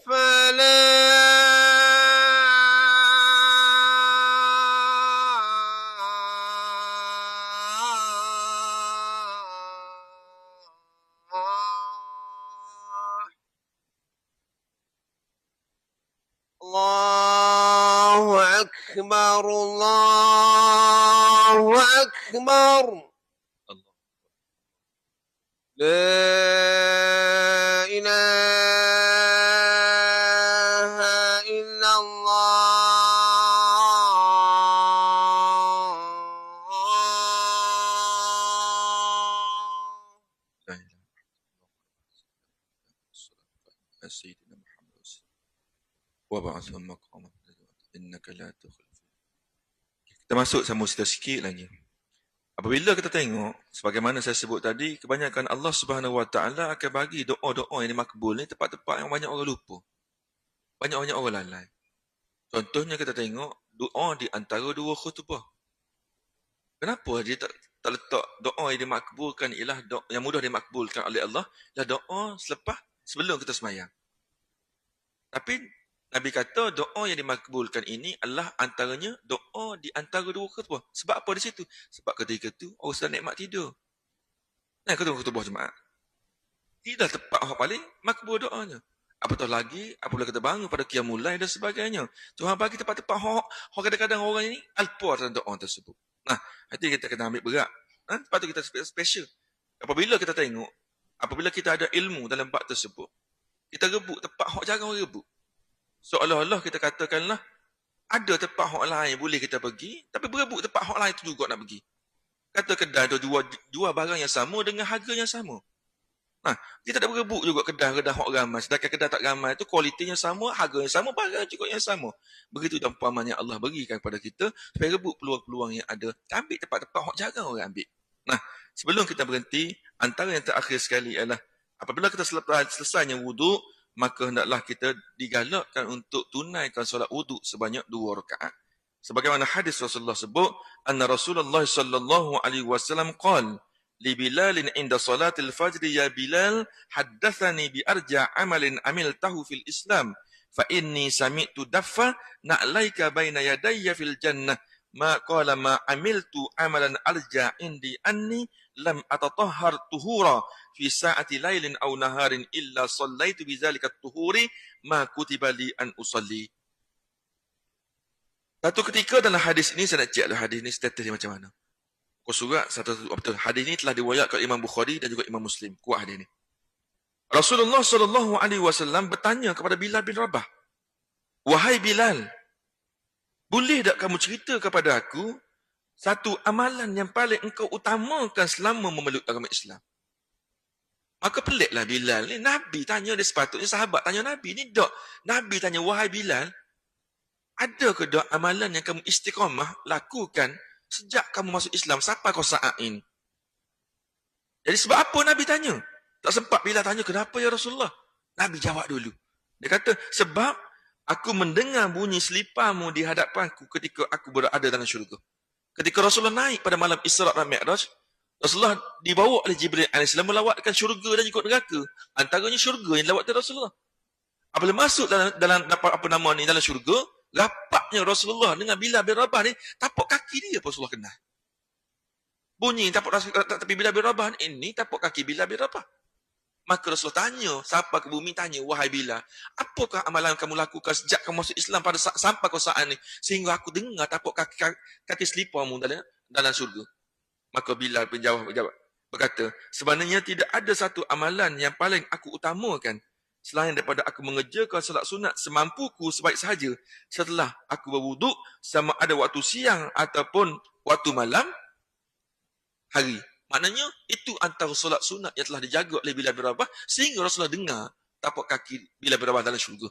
أكبر الله أكبر Allah. لا إله إلا الله La ilaha illallah. Sayyidina Muhammad. Wa ba'athum maqaman innaka la tukhlif. Kita masuk sama cerita sikit lagi. Apabila kita tengok, sebagaimana saya sebut tadi, kebanyakan Allah Subhanahu Wa Taala akan bagi doa-doa yang dimakbul ni tempat-tempat yang banyak orang lupa. Banyak-banyak orang lalai. Contohnya kita tengok doa di antara dua khutbah. Kenapa dia tak letak doa yang dimakbulkan ialah doa yang mudah dimakbulkan oleh Allah, ialah doa sebelum kita sembahyang. Tapi Nabi kata doa yang dimakbulkan ini adalah antaranya doa di antara dua khutbah. Sebab apa di situ? Sebab ketika itu orang sedang nikmat tidur. Nah, kata khutbah jemaah. Tidak tepat orang paling makbul doanya. Apatah lagi apabila kita bangun pada qiyamul lail dan sebagainya. Tuhan bagi tempat-tempat orang kadang-kadang orang ini alpa dalam doa tersebut. Nah, nanti kita kena ambil berat. Lepas tu kita special. Apabila kita tengok, apabila kita ada ilmu dalam bab tersebut, kita rebut tempat hak jarang orang rebut. Seolah-olah kita katakanlah ada tempat hak lain boleh kita pergi, tapi berebut tempat hak lain tu juga nak pergi. Kata kedai tu jual barang yang sama dengan harga yang sama. Nah, kita tak berebut juga kedai hak ramai. Sedangkan kedai tak ramai tu kualitinya sama, harga yang sama, barang juga yang sama. Begitu umpamanya Allah berikan kepada kita supaya rebut peluang-peluang yang ada. Ambil tempat-tempat hak jarang orang ambil. Nah, sebelum kita berhenti, antara yang terakhir sekali ialah apabila kita selesainya wuduk, maka hendaklah kita digalakkan untuk tunaikan solat wuduk sebanyak 2 rakaat. Sebagaimana hadis Rasulullah sebut, anna Rasulullah sallallahu alaihi wasallam qala li Bilalin inda salatil fajr ya Bilal haddathani bi arja amalin amiltahu fil Islam fa inni sami'tu daffa na'laika baina yadayya fil jannah ma qala ma amiltu amalan arja indi anni lam atatahhar tuhura fi sa'ati lailin aw naharin illa sallaitu bi zalika tuhuri ma kutiba li an usalli. Satu ketika dalam hadis ini saya nak cek hadis ini status dia macam mana. Kau surat satu betul. Hadis ini telah diriwayatkan oleh Imam Bukhari dan juga Imam Muslim. Kuat hadis ini. Rasulullah sallallahu alaihi wasallam bertanya kepada Bilal bin Rabah, "Wahai Bilal, boleh tak kamu cerita kepada aku satu amalan yang paling engkau utamakan selama memeluk agama Islam?" Maka peliklah Bilal ni. Nabi tanya dia, sepatutnya sahabat tanya Nabi. Ni tak. Nabi tanya, "Wahai Bilal, ada ke tak amalan yang kamu istiqamah lakukan sejak kamu masuk Islam sampai kau saat ini?" Jadi sebab apa Nabi tanya? Tak sempat Bilal tanya, "Kenapa ya Rasulullah?" Nabi jawab dulu. Dia kata, "Sebab aku mendengar bunyi seliparmu di hadapanku ketika aku berada dalam syurga." Ketika Rasulullah naik pada malam Isra' dan Mi'raj, Rasulullah dibawa oleh Jibril AS melawatkan syurga dan juga neraka. Antaranya syurga yang dilawatkan Rasulullah. Apabila masuk dalam dalam syurga, rapatnya Rasulullah dengan Bilal bin Rabah ni, tapak kaki dia Rasulullah kenal. Bunyi tapak Bilal bin Rabah ini tapak kaki Bilal bin Rabah. Maka Rasulullah tanya, sampai ke bumi tanya, "Wahai Bilal, apakah amalan kamu lakukan sejak kamu masuk Islam sampai ke saat ini sehingga aku dengar tapak kaki seliparmu dalam syurga?" Maka Bilal penjawab berkata, "Sebenarnya tidak ada satu amalan yang paling aku utamakan selain daripada aku mengerjakan solat sunat semampuku sebaik sahaja setelah aku berwuduk, sama ada waktu siang ataupun waktu malam hari." Maknanya itu antara solat sunat yang telah dijaga oleh Bilal bin Rabah sehingga Rasulullah dengar tapak kaki Bilal bin Rabah dalam syurga.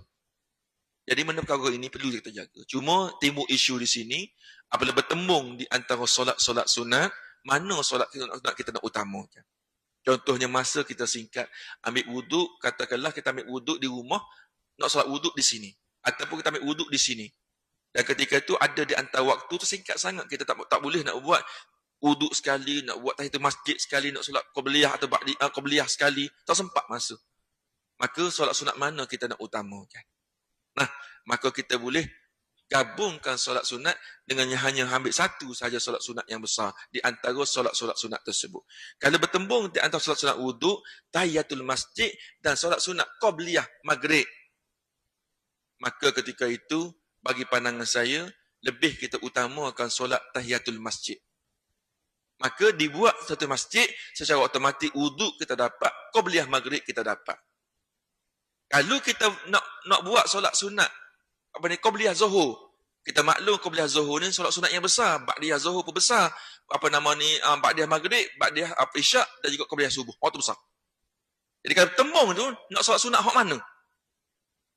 Jadi mana perkara ini perlu kita jaga. Cuma timbul isu di sini apabila bertembung di antara solat-solat sunat, mana solat kita nak utamakan. Contohnya masa kita singkat ambil wuduk, katakanlah kita ambil wuduk di rumah, nak solat wuduk di sini. Ataupun kita ambil wuduk di sini. Dan ketika itu ada di antara waktu tu singkat sangat, kita tak boleh nak buat wuduk sekali, nak buat tahiyatul masjid sekali, nak solat qabliyah atau qabliyah sekali, tak sempat masa. Maka solat sunat mana kita nak utamakan. Nah, maka kita boleh gabungkan solat sunat dengan hanya ambil satu sahaja solat sunat yang besar di antara solat-solat sunat tersebut. Kalau bertembung di antara solat sunat wuduk, tahiyatul masjid dan solat sunat qabliyah maghrib, maka ketika itu bagi pandangan saya lebih kita utamakan solat tahiyatul masjid. Maka dibuat satu masjid, secara otomatik wuduk kita dapat, qabliyah maghrib kita dapat. Kalau kita nak buat solat sunat, qabliyah zuhur, kita maklum qabliyah zuhur ni solat sunat yang besar, ba'diyah zuhur pun besar, ba'diyah maghrib, ba'diyah isyak dan juga qabliyah subuh. Tu besar. Jadi kalau tembung tu nak solat sunat hak mana?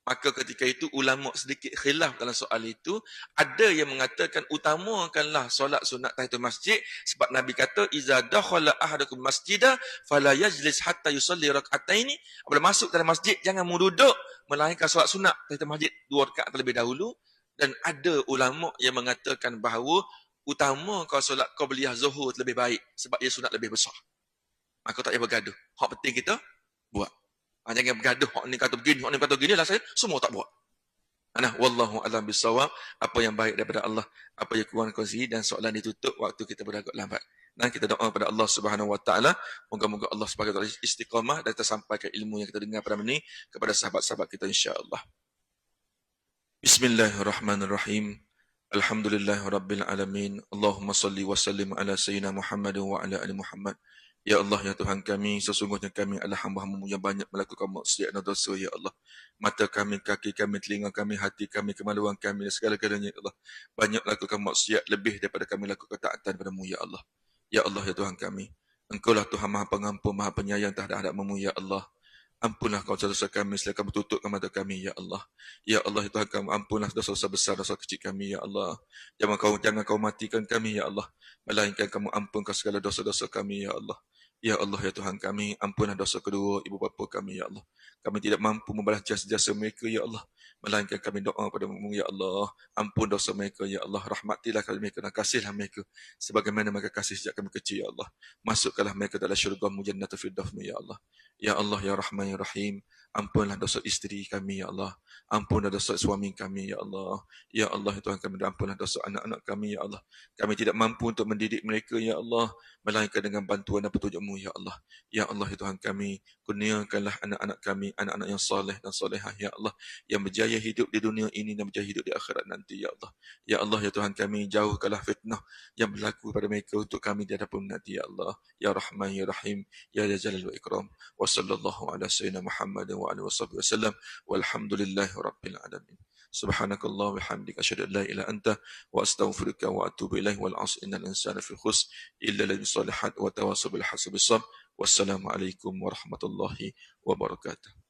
Maka ketika itu ulama sedikit khilaf dalam soal itu. Ada yang mengatakan utamakanlah solat sunat tahiyatul masjid sebab Nabi kata iza dakhala ahadukum masjidah fala yajlis hatta yusalli rak'ataini. Apabila masuk dalam masjid jangan duduk melainkan solat sunat tahiyatul masjid 2 rakaat terlebih dahulu. Dan ada ulama yang mengatakan bahawa utamakan solat qabliyah zuhur lebih baik sebab ia sunat lebih besar. Maka tak payah bergaduh. Hak penting kita buat. Jangan bergaduh, hak ni kata begini, lah saya semua tak buat. Wallahu a'lam bissawab. Apa yang baik daripada Allah, apa yang kurang kongsi, dan soalan ditutup waktu kita beragak lambat. Dan kita doa kepada Allah Subhanahu Wa Taala, moga-moga Allah Subhanahu Wa Taala istiqamah dan tersampaikan ilmu yang kita dengar pada ini kepada sahabat-sahabat kita insya-Allah. Bismillahirrahmanirrahim. Alhamdulillahirabbil alamin. Allahumma salli wa sallim ala sayyidina Muhammad wa ala ali Muhammad. Ya Allah, ya Tuhan kami, sesungguhnya kami adalah hamba-hamba yang banyak melakukan maksiat dan dosa, ya Allah. Mata kami, kaki kami, telinga kami, hati kami, kemaluan kami, dan segala-galanya, ya Allah. Banyak melakukan maksiat lebih daripada kami lakukan taatan padamu, ya Allah. Ya Allah, ya Tuhan kami. Engkaulah Tuhan Maha Pengampun, Maha Penyayang terhadap hadapamu, ya Allah. Ampunlah kau dosa kami, silakan tutupkan mata kami, ya Allah. Ya Allah, ya Tuhan kami, ampunlah dosa-dosa besar, dosa kecil kami, ya Allah. Jangan kau matikan kami, ya Allah. Melainkan kamu ampunkan segala dosa-dosa kami, ya Allah. Ya Allah, ya Tuhan kami, ampunlah dosa kedua ibu bapa kami, ya Allah. Kami tidak mampu membalas jasa-jasa mereka, ya Allah. Melainkan kami doa padamu, ya Allah. Ampun dosa mereka, ya Allah. Rahmatilah kami mereka dan kasihlah mereka sebagaimana mereka kasih sejak kami kecil, ya Allah. Masukkanlah mereka dalam syurga-Mu jannatul firdaus-Mu, ya Allah. Ya Allah, ya Rahman, ya Rahim. Ampunlah dosa isteri kami, ya Allah. Ampunlah dosa suami kami, ya Allah. Ya Allah, ya Tuhan kami, dan ampunlah dosa anak-anak kami, ya Allah. Kami tidak mampu untuk mendidik mereka, ya Allah. Melainkan dengan bantuan dan petunjuk-Mu, ya Allah. Ya Allah, ya Tuhan kami, kurniakanlah anak-anak kami, anak-anak yang soleh dan solehah, ya Allah. Yang berjaya hidup di dunia ini dan berjaya hidup di akhirat nanti, ya Allah. Ya Allah, ya Tuhan kami, jauhkanlah fitnah yang berlaku pada mereka untuk kami di hadapan nanti, ya Allah. Ya Rahman, ya Rahim, ya Jalal wa Ikram. Wa sallallahu ala sayyidina Muhammad wa alihi wasallam. Walhamdulillahi rabbil alamin. Subhanakallah wa hamdika asyhadu an la ilaha illa anta wa astaghfiruka wa atubu ilaik. Wal 'asr innal insana fi khusr illa alladhina salihat wa tawassaw bil haqqi bis sabr. Wassalamu alaikum warahmatullahi wabarakatuh.